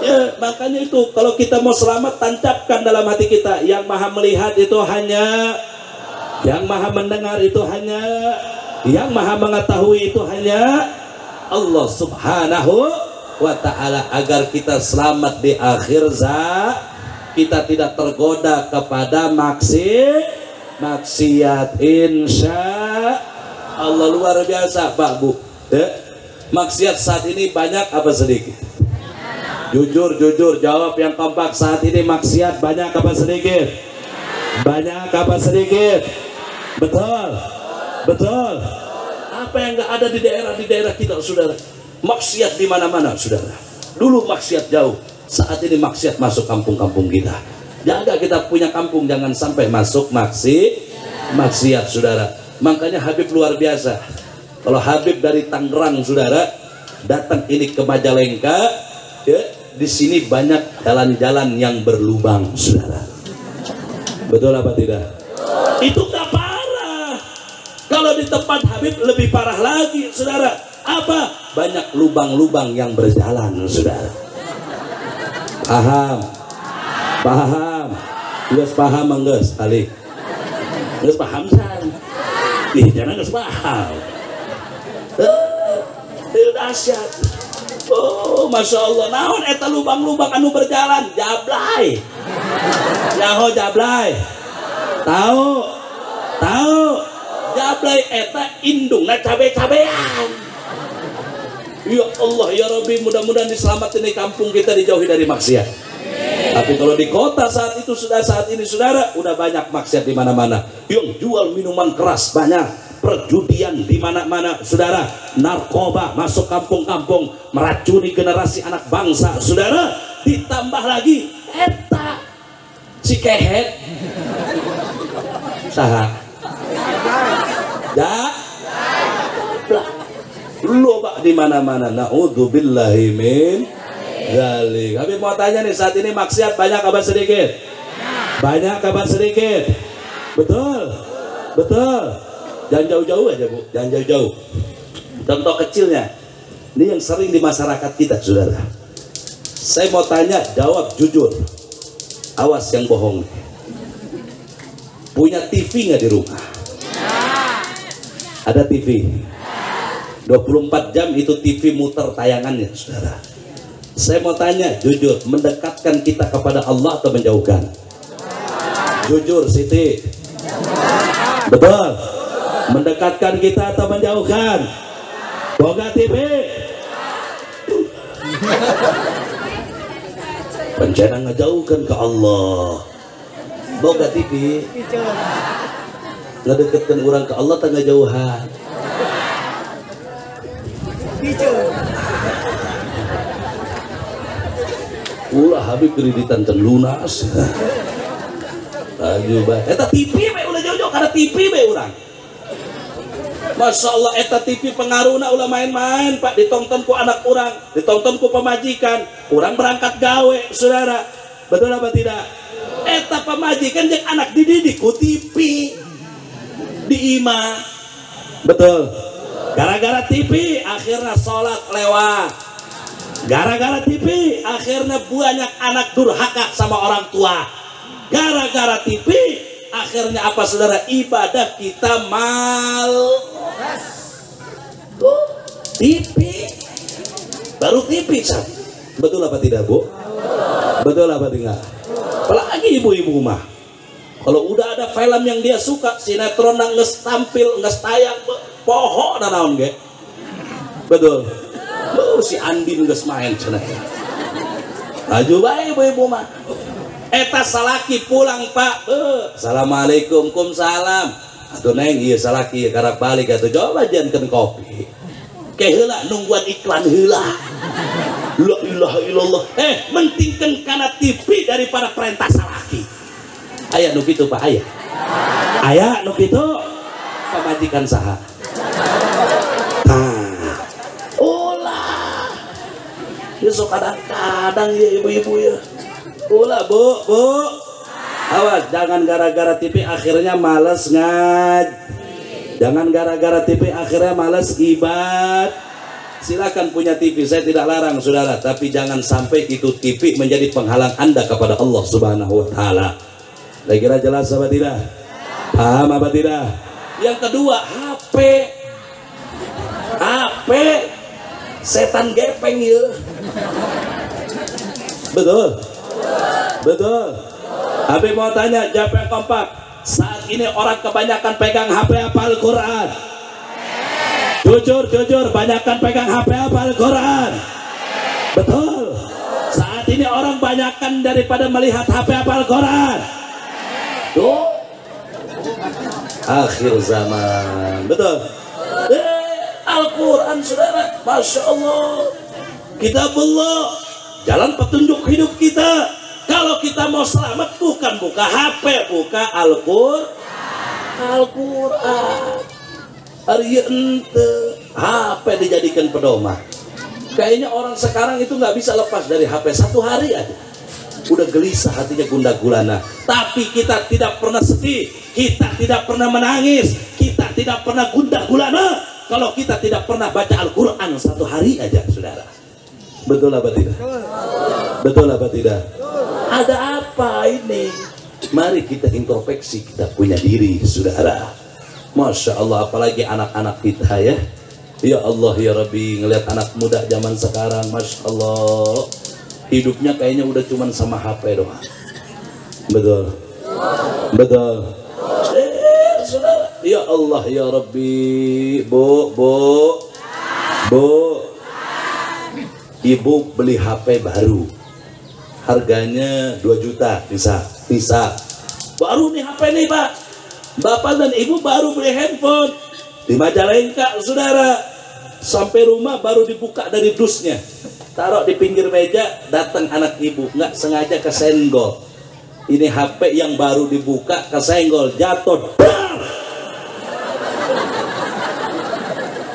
Speaker 1: Ya, makanya itu kalau kita mau selamat, tancapkan dalam hati kita, yang maha melihat itu hanya, yang maha mendengar itu hanya, yang maha mengetahui itu hanya Allah Subhanahu wa ta'ala. Agar kita selamat di akhir zaman, kita tidak tergoda kepada maksiat, insya Allah. Luar biasa Pak Bu. Maksiat saat ini banyak apa sedikit? Jujur jawab yang kompak. Saat ini maksiat banyak apa sedikit? Banyak apa sedikit? Betul. Apa yang nggak ada di daerah kita, saudara? Maksiat di mana-mana, saudara. Dulu maksiat jauh, saat ini maksiat masuk kampung-kampung kita. Jaga kita punya kampung, jangan sampai masuk maksiat, saudara. Makanya Habib luar biasa. Kalau Habib dari Tangerang, saudara, datang ini ke Majalengka, ya, di sini banyak jalan-jalan yang berlubang, saudara. Betul apa tidak? Itu nggak parah. Kalau di tempat Habib lebih parah lagi, saudara. Apa? Banyak lubang-lubang yang berjalan, saudara. Paham? Geus paham geus kali. Geus paham san. Ih, jangan geus paham. Dahsyat. Oh, masya Allah. Naon eta lubang-lubang anu berjalan? Jablay. Nyaho jablay. Tahu. Jablay eta indungna cabe-cabean. Ya Allah ya Rabbi, mudah-mudahan diselamatkan di kampung kita, dijauhi dari maksiat. Tapi kalau di kota saat ini saudara, udah banyak maksiat di mana-mana. Yang jual minuman keras banyak, perjudian di mana-mana, saudara. Narkoba masuk kampung-kampung, meracuni generasi anak bangsa, saudara. Ditambah lagi eta si kehet saha ya loba di mana-mana. Naudzubillahi min dzalik. Habib mau tanya nih, saat ini maksiat banyak apa sedikit? Banyak apa sedikit? Betul, betul. Jangan jauh-jauh aja Bu, jangan jauh-jauh. Contoh kecilnya, ini yang sering di masyarakat kita, saudara. Saya mau tanya, jawab jujur. Awas yang bohong. Punya TV nggak di rumah? Ada TV. 24 jam itu TV muter tayangannya, saudara. Saya mau tanya, jujur, mendekatkan kita kepada Allah atau menjauhkan? Jujur, Siti. Betul. Mendekatkan kita atau menjauhkan? Boga TV. Rencana ngejauhkan ke Allah. Boga TV. Ngedekatkan orang ke Allah tengah jauhan. Ulah Habib kreditan can lunas. Ayo bah, eta TV be ulah jauh-jauh karena TV be urang. Masya Allah, eta TV pengaruhna ulah main-main Pak, ditonton ku anak orang, ditonton ku pemajikan, orang berangkat gawe, saudara. Betul apa tidak? Eta pemajikan yang anak dididik ku TV di imah. Betul. Gara-gara TV akhirnya sholat lewat. Gara-gara TV akhirnya banyak anak durhaka sama orang tua. Gara-gara TV akhirnya apa saudara? Ibadah kita TV baru TV kan? Betul apa tidak Bu? Betul apa tidak? Apalagi ibu-ibu mah kalau udah ada film yang dia suka, sinetron yang nges tampil, nges tayang, poho dan naon ge. Betul. Si Andin nges main cenah. Aju bae ibu-ibu mah. Eta salaki pulang Pak. Assalamualaikum, kumsalam. Atuh neng ieu salaki karek balik atuh coba jankeun kopi. Ke heula nungguan iklan heula. La ilaha illallah. Mentingkeun kana TV daripada perintah salaki. Aya nu kitu Pak, aya. Aya nu kitu pamajikan saha? Ulah. Ya sok kadang-kadang ya ibu-ibu ya. Ulah Bu. Awas, jangan gara-gara TV akhirnya males ngaji. Jangan gara-gara TV akhirnya males ibad. Silakan punya TV, saya tidak larang saudara, tapi jangan sampai itu TV menjadi penghalang Anda kepada Allah Subhanahu wa taala. Saya kira jelas apa tidak? Paham apa tidak? Yang kedua, HP. Setan gepeng ya. Betul. Betul. Habib mau tanya, jawab yang kompak. Saat ini orang kebanyakan pegang HP apa Al-Quran? Jujur, banyakkan pegang HP apa Al-Quran? Betul. Saat ini orang banyakkan daripada melihat HP apa Al-Quran? Tuh. Akhir zaman. Betul. Al-Quran saudara, Masya Allah. Kitabullah, jalan petunjuk hidup kita. Kalau kita mau selamat bukan buka HP, buka Al-Quran. Hari ente HP dijadikan pedoman. Kayaknya orang sekarang itu nggak bisa lepas dari HP satu hari aja. Udah gelisah hatinya, gundah gulana. Tapi kita tidak pernah sedih, kita tidak pernah menangis, kita tidak pernah gundah gulana kalau kita tidak pernah baca Al-Quran satu hari aja, saudara. Betul apa tidak? Betul apa tidak? Ada apa ini? Mari kita introspeksi, kita punya diri, saudara. Masya Allah, apalagi anak-anak kita ya. Ya Allah ya Rabbi, ngelihat anak muda zaman sekarang, Masya Allah, hidupnya kayaknya udah cuman sama HP doang. Betul. Betul. Saudara, ya Allah ya Rabbi. Bu, ibu beli HP baru, harganya 2 juta, bisa. Baru nih HP nih Pak. Bapak dan ibu baru beli handphone, Di Majalengka, saudara, sampai rumah baru dibuka dari dusnya, taruh di pinggir meja, datang anak ibu, nggak sengaja kesenggol. Ini HP yang baru dibuka kesenggol, jatuh.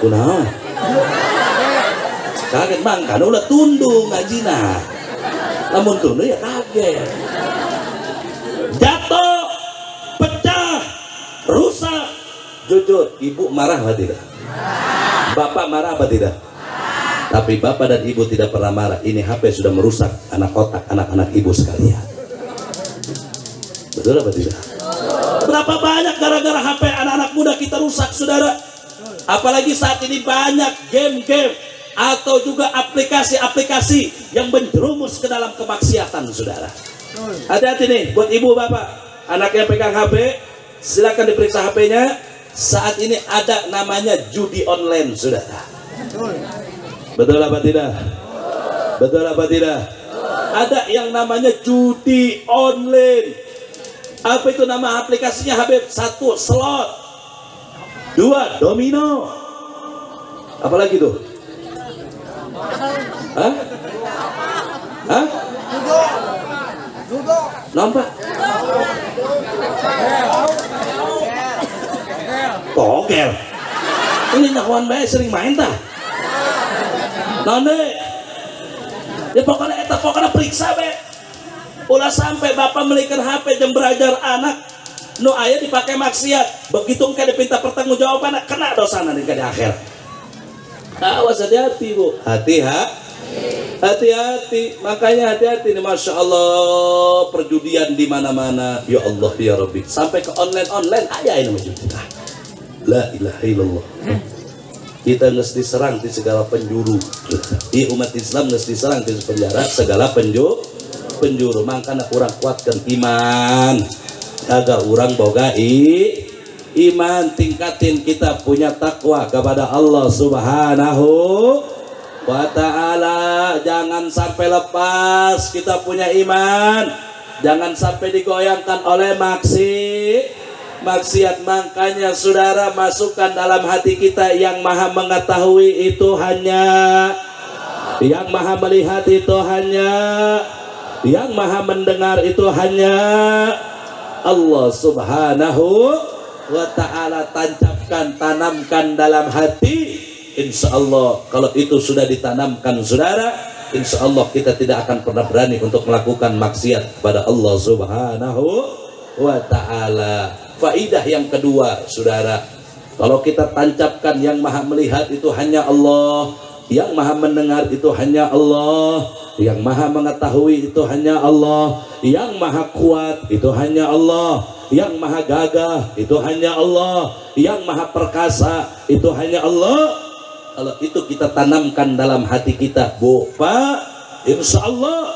Speaker 1: Kunaon? Kaget bang, karena udah tundung ngajina. Namun tundung ya kaget. Jatuh, pecah, rusak. Jujur, ibu marah apa tidak? Bapak marah apa tidak? Tapi bapak dan ibu tidak pernah marah. Ini HP sudah merusak otak anak-anak ibu sekalian. Betul apa tidak? Berapa banyak gara-gara HP anak-anak muda kita rusak, saudara? Apalagi saat ini banyak game-game atau juga aplikasi-aplikasi yang menjerumus ke dalam kemaksiatan, saudara. Hati-hati nih buat ibu bapak, anak yang pegang HP, silakan diperiksa HP-nya. Saat ini ada namanya judi online, saudara. Betul apa tidak? Betul apa tidak? Ada yang namanya judi online. Apa itu nama aplikasinya, Habib? 1 slot, 2 domino, apalagi tuh? Hah? Hah? Judo. Nampak? Togel. Ini nyahuan bae sering main tah. Nane. Ya pokoknya periksa be. Ulah sampai bapak belikan HP jam belajar anak nu aya dipakai maksiat. Begitu engke dipinta pertanggungjawaban kena dosana di akhir. Awas, hati-hati bu. Hati-hati. Makanya hati-hati nih, masya Allah, perjudian di mana-mana. Ya Allah ya Rabbi. Sampai ke online ayah ini menjudi. La ilaha illallah. Kita nges diserang di segala penjuru. Di umat Islam nges diserang di penjara segala penjuru. Makanya kurang kuatkan iman. Jaga orang boga iman, tingkatin kita punya takwa kepada Allah Subhanahu wa ta'ala. Jangan sampai lepas kita punya iman, jangan sampai digoyangkan oleh maksiat. Makanya saudara, masukkan dalam hati kita, yang maha mengetahui itu hanya, yang maha melihat itu hanya, yang maha mendengar itu hanya Allah Subhanahu wa ta'ala. Tancapkan, tanamkan dalam hati. Insya Allah kalau itu sudah ditanamkan, saudara, insya Allah kita tidak akan pernah berani untuk melakukan maksiat kepada Allah Subhanahu wa ta'ala. Faidah yang kedua, saudara, kalau kita tancapkan, yang maha melihat itu hanya Allah, yang maha mendengar itu hanya Allah, yang maha mengetahui itu hanya Allah, yang maha kuat itu hanya Allah, yang maha gagah itu hanya Allah, yang maha perkasa itu hanya Allah. Kalau itu kita tanamkan dalam hati kita, Pak, insya Allah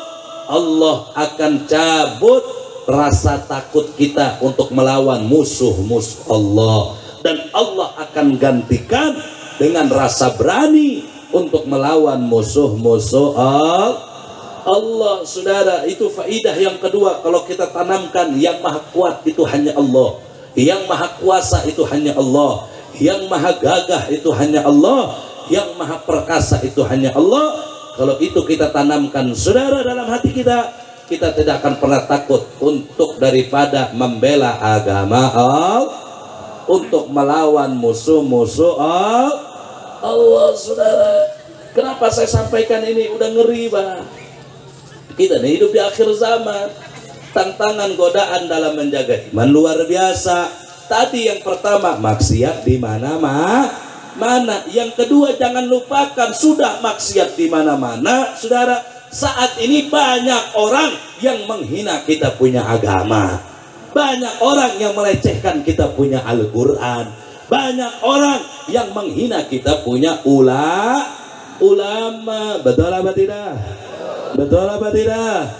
Speaker 1: Allah akan cabut rasa takut kita untuk melawan musuh-musuh Allah, dan Allah akan gantikan dengan rasa berani untuk melawan musuh-musuh Allah. Saudara, itu faidah yang kedua. Kalau kita tanamkan, yang maha kuat itu hanya Allah, yang maha kuasa itu hanya Allah, yang maha gagah itu hanya Allah, yang maha perkasa itu hanya Allah. Kalau itu kita tanamkan, saudara, dalam hati kita, kita tidak akan pernah takut untuk daripada membela agama Allah, untuk melawan musuh-musuh Allah. Saudara, kenapa saya sampaikan ini? Udah ngeri bang. Kita nih hidup di akhir zaman, tantangan godaan dalam menjaga iman luar biasa. Tadi yang pertama, maksiat di mana-mana. Yang kedua, jangan lupakan, sudah maksiat di mana-mana, saudara. Saat ini banyak orang yang menghina kita punya agama, banyak orang yang melecehkan kita punya Al-Quran, banyak orang yang menghina kita punya ulama. Betul apa tidak? Betul apa tidak?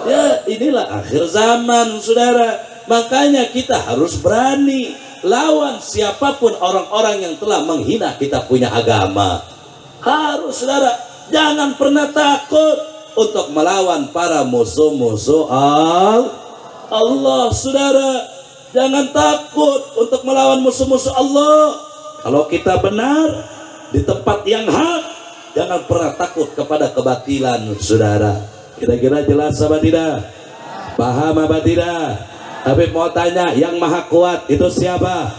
Speaker 1: Ya, inilah akhir zaman, saudara. Makanya kita harus berani lawan siapapun orang-orang yang telah menghina kita punya agama. Harus, saudara, jangan pernah takut untuk melawan para musuh-musuh Allah. Saudara, jangan takut untuk melawan musuh-musuh Allah. Kalau kita benar di tempat yang hak, jangan pernah takut kepada kebatilan, saudara. Kira-kira jelas apa tidak? Paham apa tidak? Tapi mau tanya, yang maha kuat itu siapa?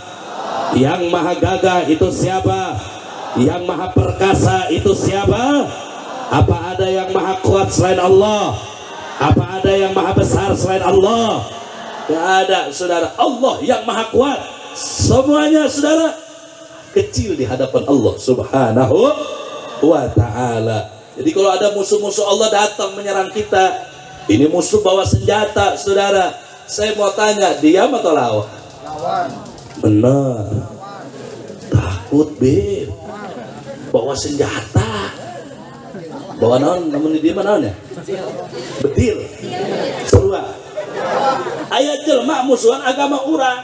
Speaker 1: Yang maha gagah itu siapa? Yang maha perkasa itu siapa? Apa ada yang maha kuat selain Allah? Apa ada yang maha besar selain Allah? Tidak ada, saudara. Allah yang maha kuat. Semuanya, saudara, kecil di hadapan Allah subhanahu wa ta'ala. Jadi kalau ada musuh-musuh Allah datang menyerang kita, ini musuh bawa senjata, saudara, saya mau tanya, diam atau lawan? Lawan. Benar. Takut, Beb. Bawa senjata. Bawa naon, namun di mana naon ya? Betil. Serua. Ayat jelma musuhan agama urang.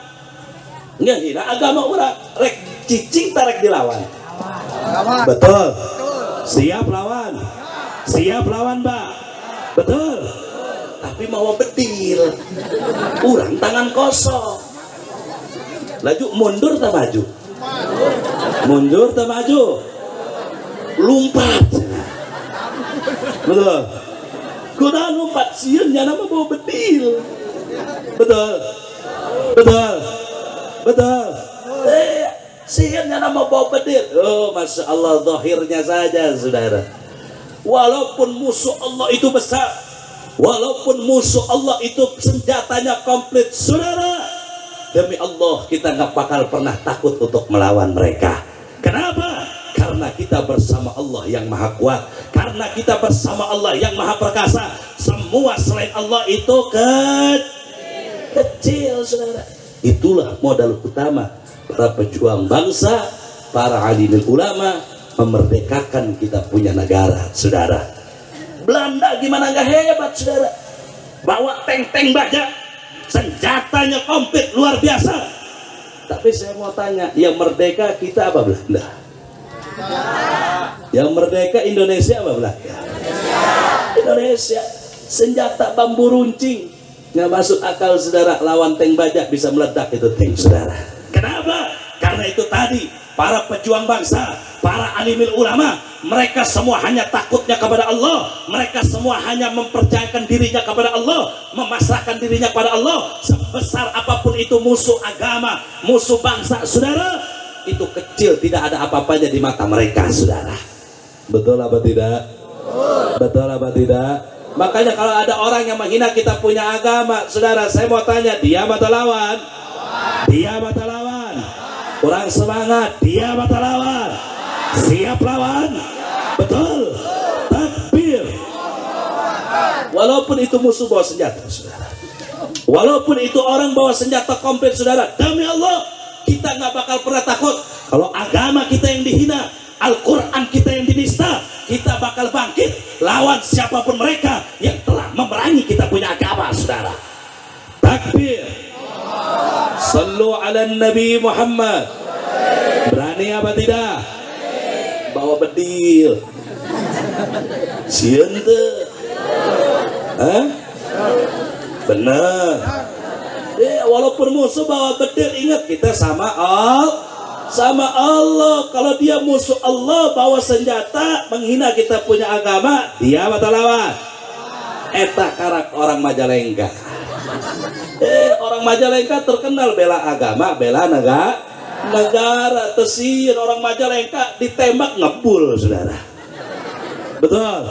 Speaker 1: Nggak hina agama urang. Rek cicing tarik dilawan. Betul. Siap lawan. Siap lawan, Mbak. Betul. Tapi mau betil. Urang tangan kosong. Laju mundur tak maju. Mundur tak maju. Lumpat. Betul. Kuda lompat siunnya nama bawa betil. Betul. Betul. Betul. Siunnya nama bawa betil. Oh, masya Allah, zahirnya saja, saudara. Walaupun musuh Allah itu besar, walaupun musuh Allah itu senjatanya komplit, saudara, demi Allah kita nggak bakal pernah takut untuk melawan mereka. Kenapa? Karena kita bersama Allah yang maha kuat, karena kita bersama Allah yang maha perkasa. Semua selain Allah itu kecil, saudara. Itulah modal utama para pejuang bangsa, para alimul ulama, memerdekakan kita punya negara, saudara. Belanda gimana nggak hebat, saudara? Bawa tank-tank baja, senjatanya komplit luar biasa. Tapi saya mau tanya, yang merdeka kita apa Belanda? Yang merdeka Indonesia apa Belanda? Indonesia. Senjata bambu runcing, nggak masuk akal, saudara. Lawan tank baja bisa meledak itu tank, saudara. Kenapa? Karena itu tadi, para pejuang bangsa, para alimul ulama, mereka semua hanya takutnya kepada Allah. Mereka semua hanya mempercayakan dirinya kepada Allah, memasrahkan dirinya kepada Allah. Sebesar apapun itu musuh agama, musuh bangsa, saudara, itu kecil, tidak ada apa-apanya di mata mereka, saudara. Betul apa tidak? Betul apa tidak? Makanya kalau ada orang yang menghina kita punya agama, saudara, saya mau tanya, dia atau lawan? Dia atau lawan? Kurang semangat, dia atau lawan? Siap lawan? Betul. Takbir. Walaupun itu musuh bawa senjata, saudara, walaupun itu orang bawa senjata komplit, saudara, demi Allah kita nggak bakal pernah takut. Kalau agama kita yang dihina, Al-Quran kita yang dinista, kita bakal bangkit lawan siapapun mereka yang telah memerangi kita punya agama, saudara. Takbir. Sallu ala Nabi Muhammad. Berani apa tidak? Bawa bedil. Sieun teu? Hah? Benar. Walaupun musuh bawa bedil, ingat kita sama Allah. Kalau dia musuh Allah bawa senjata menghina kita punya agama, dia atau lawan? Eta karak orang Majalengka. Orang Majalengka terkenal bela agama, bela negara. Tersien orang Majalengka ditembak ngebul, saudara. Betul.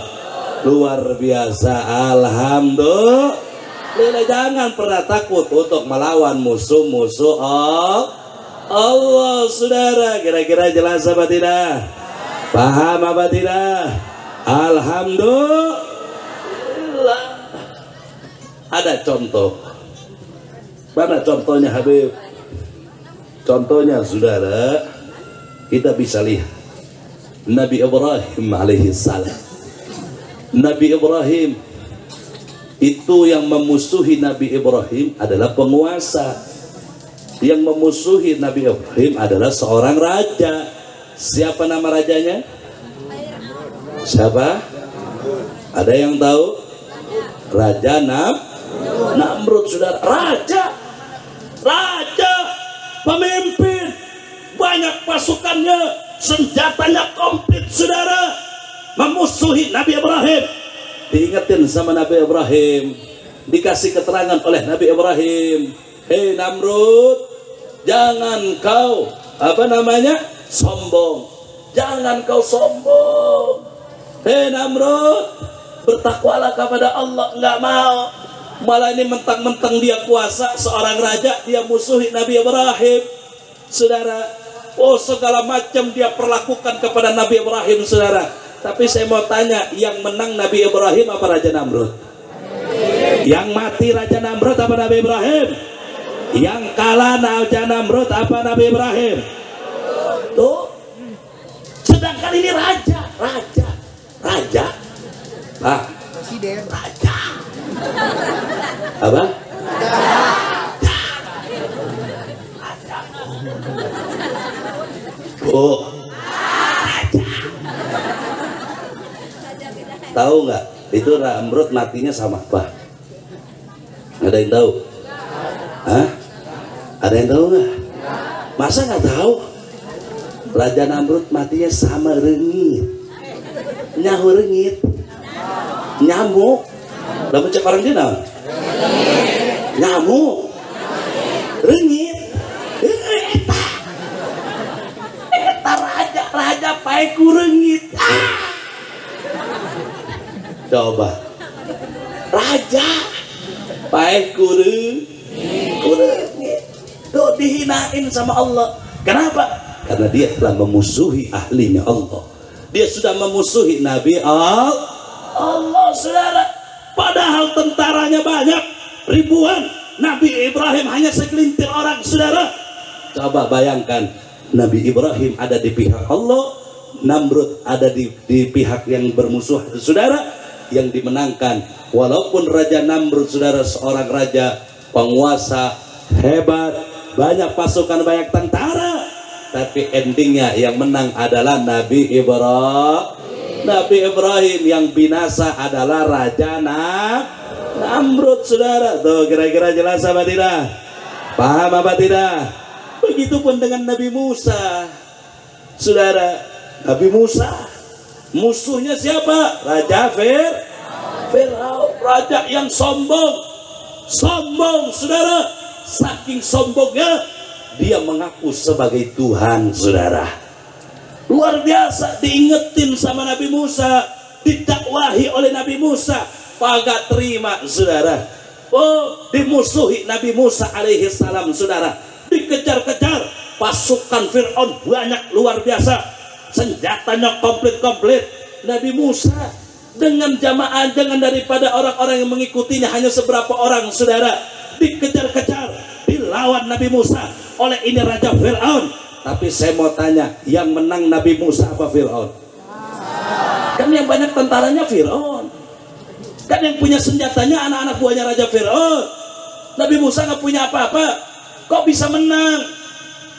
Speaker 1: Luar biasa. Alhamdulillah. Jangan pernah takut untuk melawan musuh-musuh Allah, saudara. Kira-kira jelas apa tidak? Paham apa tidak? Alhamdulillah. Ada contoh. Mana contohnya, Habib? Contohnya, saudara, kita bisa lihat Nabi Ibrahim alaihissalam. Nabi Ibrahim itu, yang memusuhi Nabi Ibrahim adalah penguasa. Yang memusuhi Nabi Ibrahim adalah seorang raja. Siapa nama rajanya? Siapa? Ada yang tahu? Raja Namrud, saudara. Raja, pemimpin, banyak pasukannya, senjatanya komplit saudara, memusuhi Nabi Ibrahim. Diingetin sama Nabi Ibrahim, dikasih keterangan oleh Nabi Ibrahim, hei Namrud, jangan kau sombong, jangan kau sombong. Hei Namrud, bertakwalah kepada Allah. Nggak mau, malah ini mentang-mentang dia kuasa, seorang raja, dia musuhi Nabi Ibrahim saudara. Oh, segala macam dia perlakukan kepada Nabi Ibrahim saudara. Tapi saya mau tanya, yang menang Nabi Ibrahim apa Raja Namrud? Yang mati Raja Namrud apa Nabi Ibrahim? Yang kalah Raja Namrud apa Nabi Ibrahim? Tuh, sedangkan ini raja,
Speaker 2: presiden,
Speaker 1: raja, apa? Raja. Oh, raja. Tahu nggak? Itu Namrud matinya sama apa? Ada yang tahu? Hah? Ada yang tahu nggak? Masa nggak tahu? Raja Namrud matinya sama rengit, nyahu rengit, nyamuk. Lalu cek orang dia nyamuk, rengit. Eta raja paeku rengit. Coba, raja paeku rengit. Tuh dihinain sama Allah. Kenapa? Karena dia telah memusuhi ahlinya Allah. Dia sudah memusuhi Nabi Allah saudara. Padahal tentaranya banyak, ribuan. Nabi Ibrahim hanya segelintir orang saudara. Coba bayangkan, Nabi Ibrahim ada di pihak Allah, Namrud ada di pihak yang bermusuh saudara, yang dimenangkan. Walaupun Raja Namrud saudara seorang raja penguasa hebat, banyak pasukan, banyak tentara, tapi endingnya yang menang adalah Nabi Ibrahim. Yang binasa adalah Raja Namrud saudara. Tuh kira-kira jelas apa tidak? Paham apa tidak? Begitupun dengan Nabi Musa saudara. Nabi Musa musuhnya siapa? Raja Fir'aun, raja yang sombong saudara. Saking sombongnya dia mengaku sebagai Tuhan saudara. Luar biasa, diingetin sama Nabi Musa, didakwahi oleh Nabi Musa, kagak terima saudara. Oh, dimusuhi Nabi Musa alaihi salam saudara, dikejar-kejar. Pasukan Fir'aun banyak luar biasa, senjatanya komplit. Nabi Musa dengan jamaah, dengan daripada orang-orang yang mengikutinya hanya seberapa orang saudara, dikejar-kejar, dilawan Nabi Musa oleh ini Raja Fir'aun. Tapi saya mau tanya, yang menang Nabi Musa apa Fir'aun? Kan yang banyak tentaranya Fir'aun, kan yang punya senjatanya anak-anak buahnya Raja Fir'aun. Nabi Musa nggak punya apa-apa, kok bisa menang?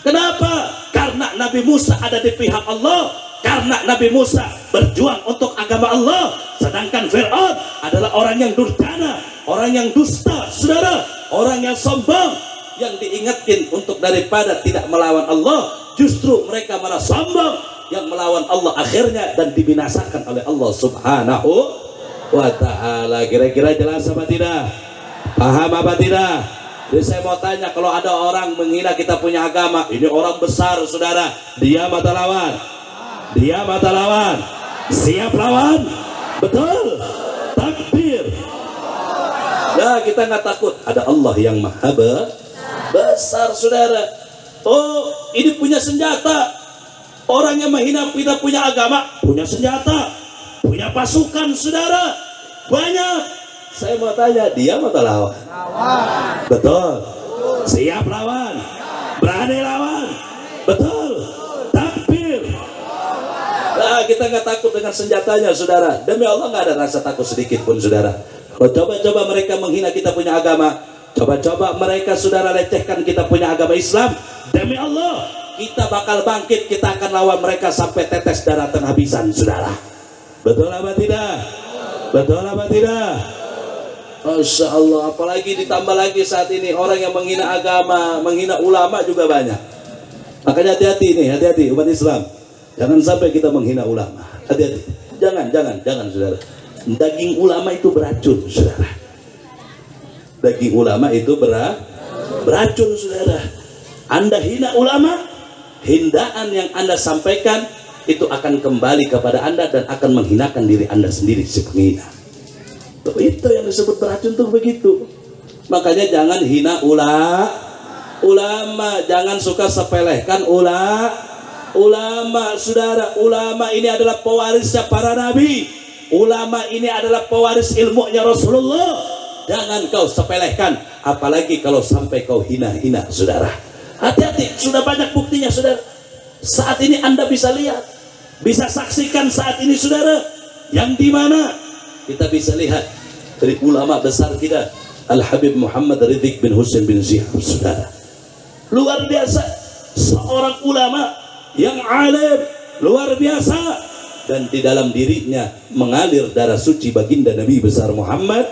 Speaker 1: Kenapa? Karena Nabi Musa ada di pihak Allah, karena Nabi Musa berjuang untuk agama Allah. Sedangkan Fir'aun adalah orang yang durjana, orang yang dusta saudara, orang yang sombong, yang diingatkan untuk daripada tidak melawan Allah, justru mereka malah sombong, yang melawan Allah akhirnya dan dibinasakan oleh Allah subhanahu wa ta'ala. Kira-kira jelas apa tidak? Paham apa tidak? Jadi saya mau tanya, kalau ada orang menghina kita punya agama, ini orang besar saudara, dia mata lawan, siap lawan, betul, takbir. Ya, kita nggak takut, ada Allah yang maha besar saudara. Oh, ini punya senjata. Orang yang menghina kita punya agama, punya senjata, punya pasukan saudara, banyak. Saya mau tanya, dia mau lawan? Betul. Siap lawan, berani lawan, betul, takbir. Nah, kita nggak takut dengan senjatanya saudara. Demi Allah nggak ada rasa takut sedikit pun saudara. Kalau coba-coba mereka menghina kita punya agama, coba-coba mereka saudara lecehkan kita punya agama Islam, demi Allah kita bakal bangkit, kita akan lawan mereka sampai tetes darah penghabisan saudara. Betul apa tidak? Betul apa tidak? Masya Allah, apalagi ditambah lagi saat ini orang yang menghina agama, menghina ulama juga banyak. Makanya hati-hati nih, hati-hati umat Islam. Jangan sampai kita menghina ulama. Hati-hati. Jangan saudara. Daging ulama itu beracun, saudara. Daging ulama itu beracun, saudara. Anda hina ulama, hindaan yang Anda sampaikan itu akan kembali kepada Anda dan akan menghinakan diri Anda sendiri si penghina. Itu yang disebut beracun tuh begitu. Makanya jangan hina ulama, jangan suka sepelehkan ulama, saudara. Ulama ini adalah pewarisnya para nabi. Ulama ini adalah pewaris ilmunya Rasulullah. Jangan kau sepelehkan, apalagi kalau sampai kau hina-hina, saudara. Hati-hati, sudah banyak buktinya, saudara. Saat ini Anda bisa lihat, bisa saksikan saat ini, saudara, yang dimana kita bisa lihat dari ulama besar kita, Al-Habib Muhammad Ridzik bin Husain bin Ziyad, saudara. Luar biasa, seorang ulama yang alim, luar biasa, dan di dalam dirinya mengalir darah suci baginda Nabi besar Muhammad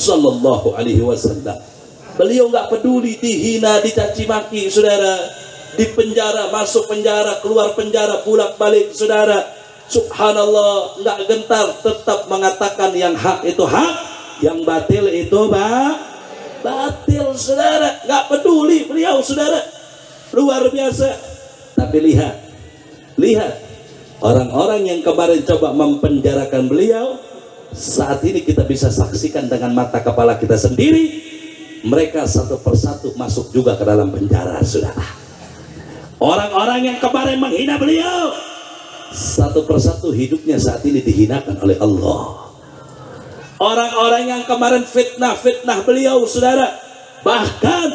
Speaker 1: sallallahu alaihi wasallam. Beliau nggak peduli dihina, dicaci maki, saudara, di penjara, masuk penjara, keluar penjara, pulang balik, saudara. Subhanallah, nggak gentar, tetap mengatakan yang hak itu hak, yang batil itu batil, saudara. Nggak peduli beliau, saudara. Luar biasa. Tapi lihat orang-orang yang kemarin coba mempenjarakan beliau, saat ini kita bisa saksikan dengan mata kepala kita sendiri, mereka satu persatu masuk juga ke dalam penjara, saudara. Orang-orang yang kemarin menghina beliau, satu persatu hidupnya saat ini dihinakan oleh Allah. Orang-orang yang kemarin fitnah beliau, saudara, bahkan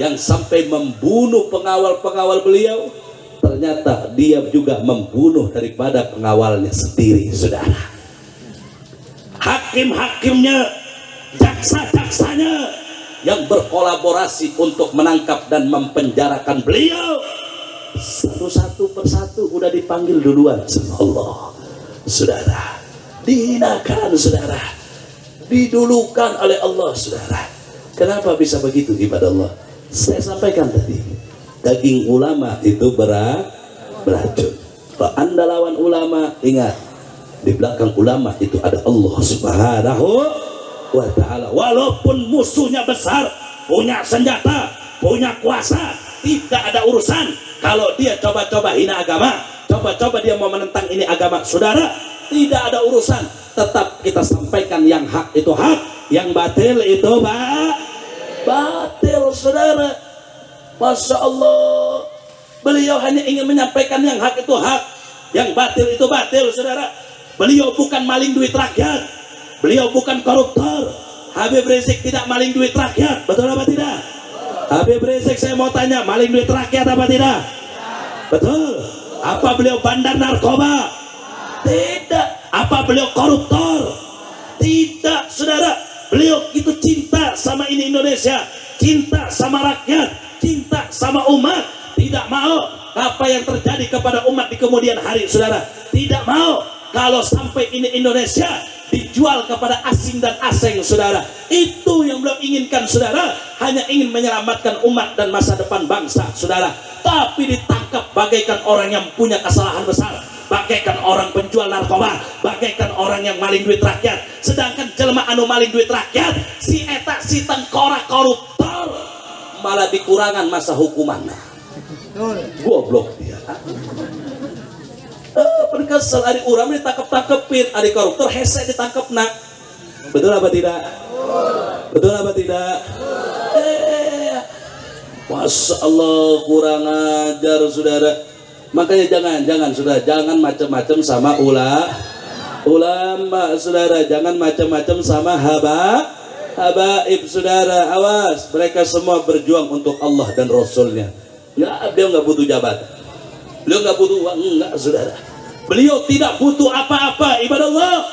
Speaker 1: yang sampai membunuh pengawal-pengawal beliau, ternyata dia juga membunuh daripada pengawalnya sendiri, saudara. Hakim-hakimnya, jaksa-jaksanya yang berkolaborasi untuk menangkap dan mempenjarakan beliau, satu persatu udah dipanggil duluan sama Allah, saudara. Dihinakan, saudara, didulukan oleh Allah, saudara. Kenapa bisa begitu, ibadah Allah? Saya sampaikan tadi, daging ulama itu beracun. Kalau Anda lawan ulama, ingat, di belakang ulama itu ada Allah Subhanahu wa ta'ala. Walaupun musuhnya besar, punya senjata, punya kuasa, tidak ada urusan. Kalau dia coba-coba hina agama, coba-coba dia mau menentang ini agama, saudara, tidak ada urusan. Tetap kita sampaikan yang hak itu hak, yang batil itu batil, saudara. Masya Allah, beliau hanya ingin menyampaikan yang hak itu hak, yang batil itu batil, saudara. Beliau bukan maling duit rakyat, beliau bukan koruptor. Habib Rizik tidak maling duit rakyat, betul apa tidak? Habib Rizik, saya mau tanya, maling duit rakyat apa tidak? Betul. Apa beliau bandar narkoba? Tidak. Apa beliau koruptor? Tidak, saudara. Beliau itu cinta sama ini Indonesia, cinta sama rakyat, cinta sama umat. Tidak mau apa yang terjadi kepada umat di kemudian hari, saudara. Tidak mau kalau sampai ini Indonesia dijual kepada asing dan asing, saudara. Itu yang beliau inginkan, saudara. Hanya ingin menyelamatkan umat dan masa depan bangsa, saudara. Tapi ditangkap bagaikan orang yang punya kesalahan besar, bagaikan orang penjual narkoba, bagaikan orang yang maling duit rakyat. Sedangkan jelema anu maling duit rakyat, si eta si tengkorak koruptor, malah dikurangan masa hukumannya. Goblok dia. Perkesal ari urang ditangkep-tangkepin, ari koruptor hese ditangkep nak. Betul apa tidak? Betul apa tidak? Masya Allah, kurang ajar, saudara. Makanya jangan saudara, jangan macam-macam sama ulama, saudara. Jangan macam-macam sama habaib, saudara. Awas, mereka semua berjuang untuk Allah dan Rasulnya. Beliau nggak butuh jabatan, beliau nggak butuh uang, enggak, saudara. Beliau tidak butuh apa-apa, ibadah Allah.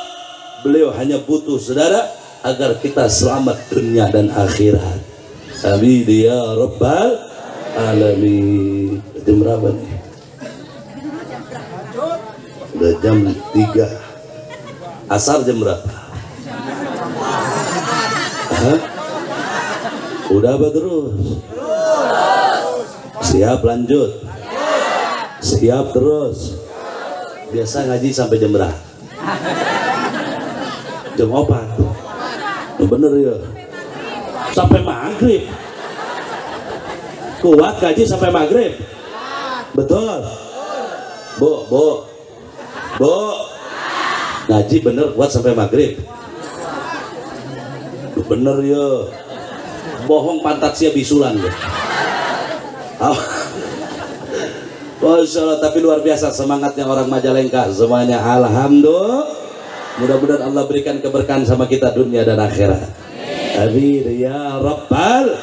Speaker 1: Beliau hanya butuh, saudara, agar kita selamat dunia dan akhirat. Amin ya Rabbal Alamin. Jam berapa nih? Udah jam 3. Asar jam berapa? Hah? Udah apa terus? Siap lanjut. Siap terus. Biasa ngaji sampai jam berapa? Jam 4. Bener ya. Sampai maghrib. Kuat ngaji sampai maghrib. Betul. Bu. Ngaji bener kuat sampai maghrib. Bener ya. Bohong pantat sia bisulan ya. Masya Allah, tapi luar biasa semangatnya orang Majalengka semuanya. Alhamdulillah, mudah-mudahan Allah berikan keberkahan sama kita dunia dan akhirat. Amin ya Rabbal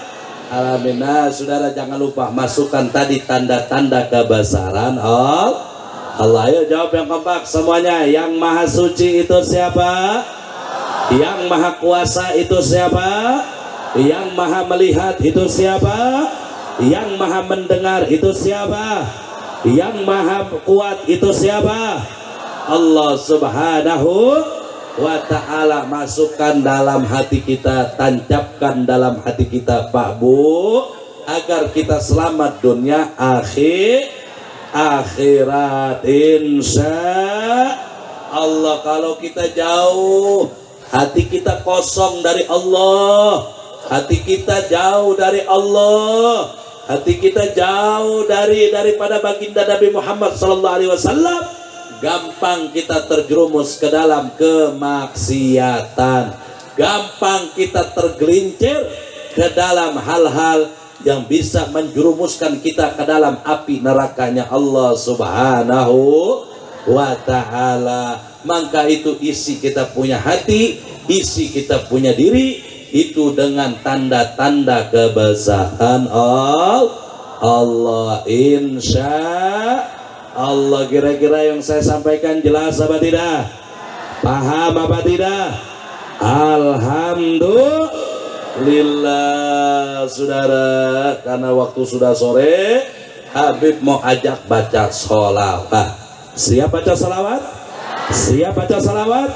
Speaker 1: Alamin. Nah, saudara jangan lupa masukkan tadi tanda-tanda kebesaran Allah. Ayo jawab yang kompak semuanya. Yang maha suci itu siapa? Yang maha kuasa itu siapa? Yang maha melihat itu siapa? Yang maha mendengar itu siapa? Yang maha kuat itu siapa? Allah subhanahu wa ta'ala. Masukkan dalam hati kita, tancapkan dalam hati kita Pak Bu, agar kita selamat dunia akhirat insya Allah. Kalau kita jauh, hati kita kosong dari Allah, hati kita jauh dari Allah, hati kita jauh daripada baginda Nabi Muhammad SAW, gampang kita terjerumus ke dalam kemaksiatan, gampang kita tergelincir ke dalam hal-hal yang bisa menjerumuskan kita ke dalam api nerakanya Allah Subhanahu wa ta'ala. Maka itu isi kita punya hati, isi kita punya diri itu dengan tanda-tanda kebesaran Allah insya Allah. Kira-kira yang saya sampaikan jelas apa tidak? Paham apa tidak? Alhamdulillah saudara. Karena waktu sudah sore, Habib mau ajak baca sholawat. Siap baca sholawat? Siap baca sholawat?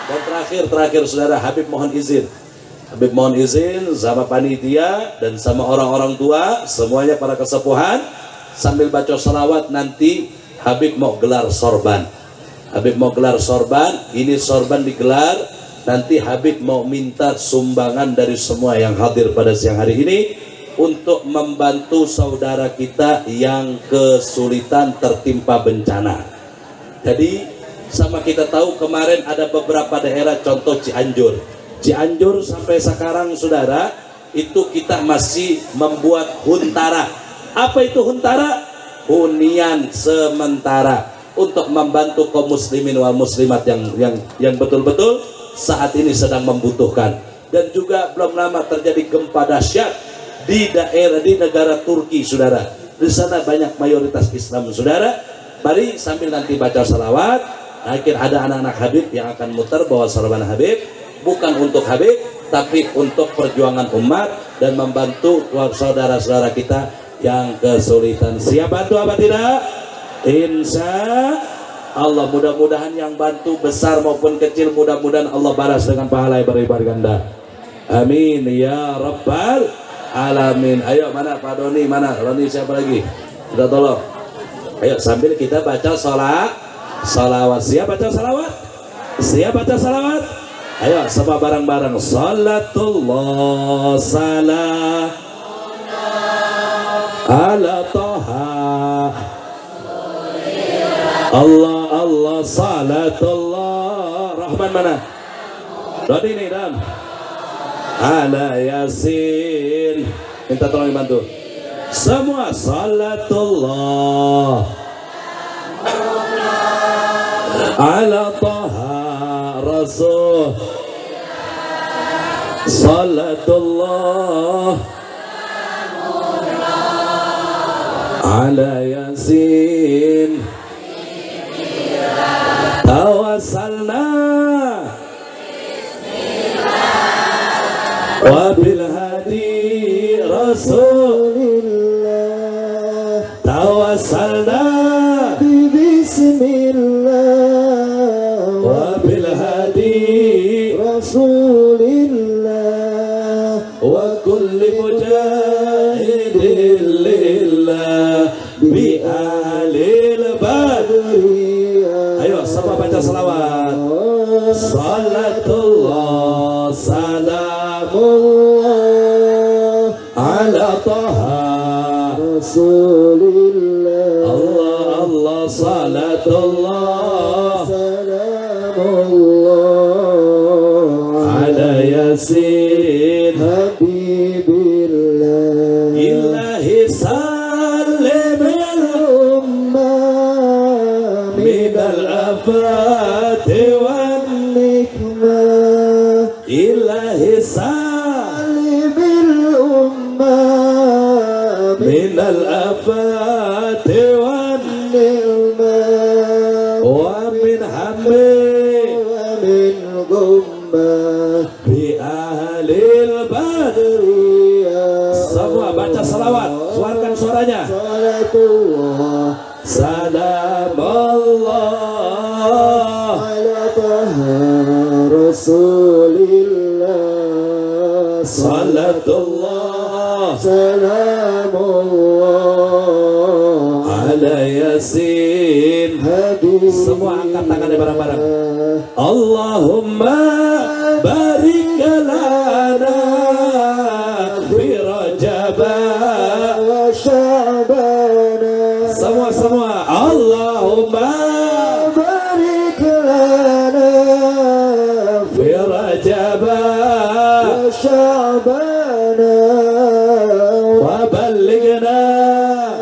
Speaker 1: Dan terakhir saudara, Habib mohon izin sama panitia dan sama orang-orang tua semuanya, para kesepuhan, sambil baca salawat nanti Habib mau gelar sorban. Ini sorban digelar, nanti Habib mau minta sumbangan dari semua yang hadir pada siang hari ini untuk membantu saudara kita yang kesulitan tertimpa bencana. Jadi sama kita tahu kemarin ada beberapa daerah, contoh Cianjur sampai sekarang saudara itu kita masih membuat huntara. Apa itu huntara? Hunian sementara untuk membantu kaum muslimin wal muslimat yang betul-betul saat ini sedang membutuhkan. Dan juga belum lama terjadi gempa dahsyat di negara Turki saudara. Di sana banyak mayoritas Islam saudara. Mari sambil nanti baca salawat, akhir ada anak-anak Habib yang akan muter bawa sorban Habib. Bukan untuk Habib, tapi untuk perjuangan umat dan membantu saudara-saudara kita yang kesulitan. Siap bantu apa tidak? Insya Allah. Mudah-mudahan yang bantu besar maupun kecil, mudah-mudahan Allah balas dengan pahala yang berlipat ganda. Amin ya Rabbal Alamin. Ayo mana Pak Doni, mana Roni, siapa lagi? Kita tolong. Ayo sambil kita baca salawat. Siap baca salawat? Siap baca salawat? Ayo sama bareng-bareng. Salatullah salam ala Toha Allah salatullah. Rahman mana? Dodi nih dan ala Yasin. Minta tolong dibantu semua. Salatullah ala Toha Rasul. Salatullah ala Yasin. Tawassalna wabil hadi Rasulillah. Tawassalna bismillah wabil hadi Rasulillah wa kulli mujahidin lillah. Rasulillah bi alil badri. Ayo semua baca salawat. Salatullah salamullah ala taha Rasulillah. Allah Allah salatullah salamullah ala yasin habibillah. Ilahi salimil ummah minal afati wan nikmah. Ilahi salimil ummah minal afati wan nikmah wa min hammi wa min gummah bi ahlil badri. Semua baca salawat, suarakan suaranya. Salatullah salamullah ala taha Rasulillah. Salatullah salamullah ala yasin habib. Semua angkat tangannya bareng-bareng. Allahumma barik lana fi Rajab wa Sya'ban. Semua Allahumma barik lana fi Rajab wa Sya'ban wa ballighna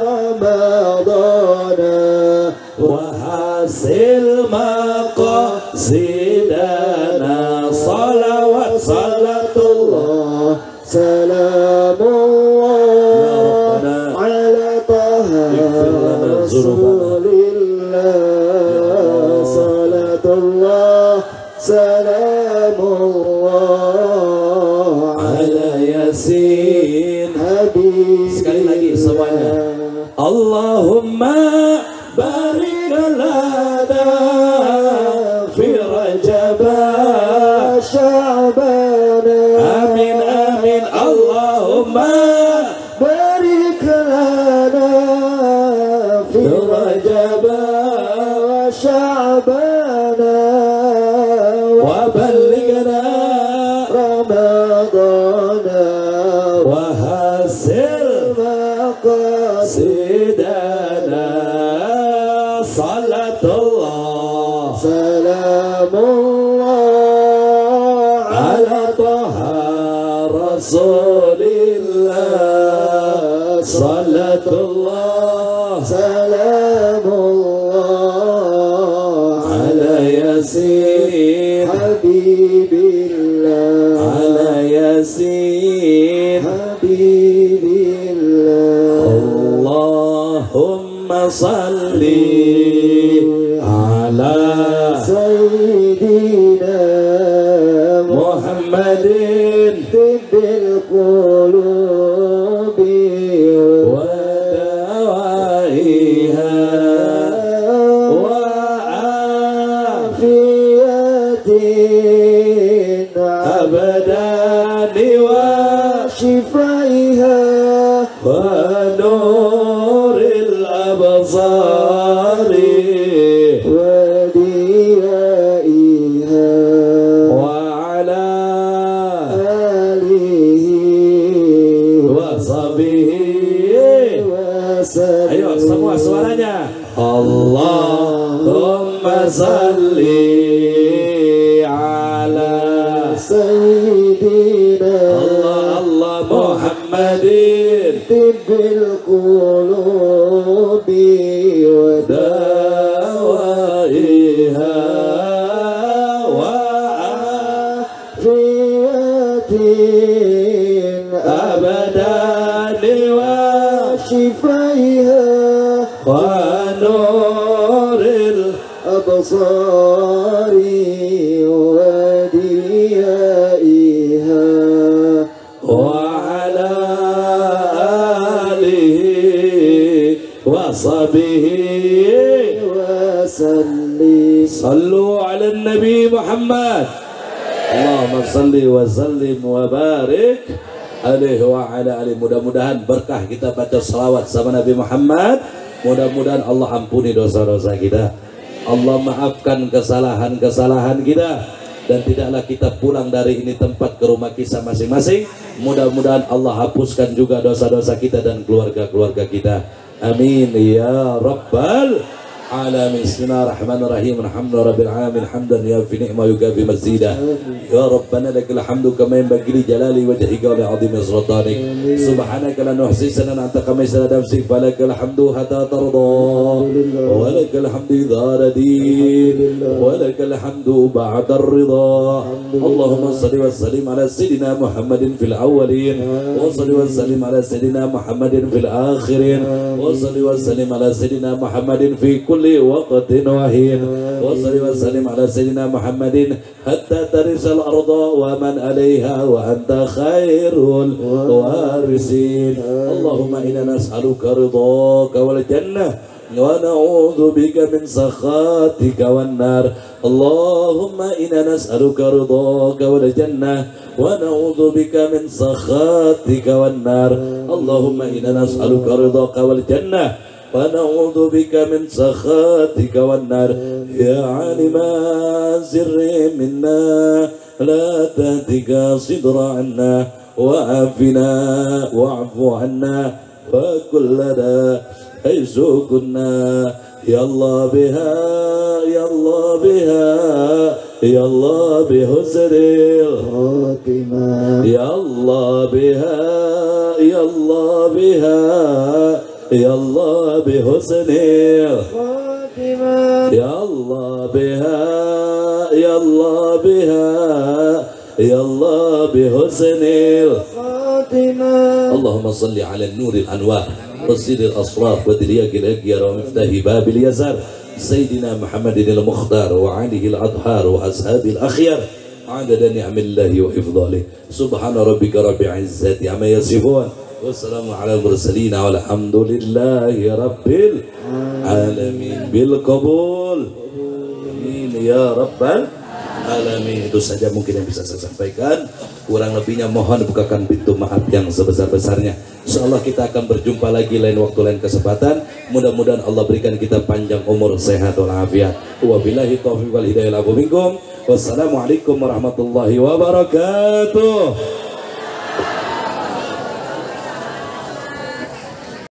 Speaker 1: Ramadana wa hasil maqasidana. Salawat salatullah salamullah ala taha Rasulillah. Salatullah salamullah ala yasin habib. Sekali lagi semuanya. Allahumma barik lana fi Rajab wa Sya'ban. Amin amin. Allahumma barik lana fi Rajab wa Sya'ban wa ballighna Ramadana wa hasil maqasidana. Salatullah salamullah ala taha Rasulillah. Salatullah salamullah ala yasin habibillah. Ala yasin habibillah. Allahumma salli ala sayyidina Muhammadin tibbil qulubi wa dawaiha wa afiyatin abadani wa shifaiha wa nuril absari wa diyaiha wa ala alihi wa sahbihi wa sallam. Ayo semua suaranya. Allahumma salli ala sayyidina Allah Muhammadin tibbil qulubi wa dawaiha wa afiyatin abadani wa shifaiha wa nuril absari wa diyaiha wa ala alihi wa sahbihi wa sallim. Sallu ala Nabi Muhammad. Allahumma salli wa sallim wa barik alaihi wa ala alihi. Mudah-mudahan berkah kita baca salawat sama Nabi Muhammad. Mudah-mudahan Allah ampuni dosa-dosa kita, Allah maafkan kesalahan-kesalahan kita, dan tidaklah kita pulang dari ini tempat ke rumah kita masing-masing. Mudah-mudahan Allah hapuskan juga dosa-dosa kita dan keluarga-keluarga kita. Amin ya rabbal alamin. Bismillahirrahmanirrahim. Alhamdulillahirabbil alamin hamdan yafi ni'ma yukafi mazida. Ya rabbana lakal hamdu kama yanbaghi li jalali wajhika wa li 'azimi sultanik. Subhanaka la nuhsi sanan anta kama yasna nafsi falakal hamdu hatta tarda wa lakal hamdu idza radit wa lakal hamdu ba'da ar-ridha. Allahumma salli wa sallim ala sayyidina Muhammadin fil awwalin wa salli wa sallim ala sayyidina Muhammadin fil akhirin wa salli wa sallim ala sayyidina Muhammadin fi وقت وحين وصل وسلم على سيدنا محمد حتى ترث الأرض ومن عليها وأنت خير الوارثين. اللهم إنا نسألك رضاك والجنة ونعوذ بك من سخطك والنار. اللهم إنا نسألك رضاك والجنة ونعوذ بك من سخطك والنار. اللهم إنا نسألك رضاك والجنة ونعوذ بك من سخطك والنار. يا عالم السر منا لا تهتك صدر عنا وعافنا واعف عنا وكلنا حيث كنا. يا الله بها يا الله بها يا الله بحسن الخاتمة. يا الله بها يا الله بها يا الله بحسن الخاتمة. يا الله بها يا الله بها يا الله بحسن الخاتمة. اللهم صل على النور الأنوار وسر الأسرار ودرياق الأجيار ومفتاح باب اليسار سيدنا محمد المختار وعليه الأطهار وأصحاب الأخيار عدد نعم الله وإفضاله. سبحان ربك رب العزة عما يصفون والسلام على المرسلين والحمد لله رب العالمين بالقبول. Amin ya rabbal alamin. Itu saja mungkin yang bisa saya sampaikan. Kurang lebihnya mohon bukakan pintu maaf yang sebesar-besarnya. Insyaallah kita akan berjumpa lagi lain waktu, lain kesempatan. Mudah-mudahan Allah berikan kita panjang umur, sehat walafiat. Wabillahi taufiq wal hidayah. Wassalamualaikum warahmatullahi wabarakatuh.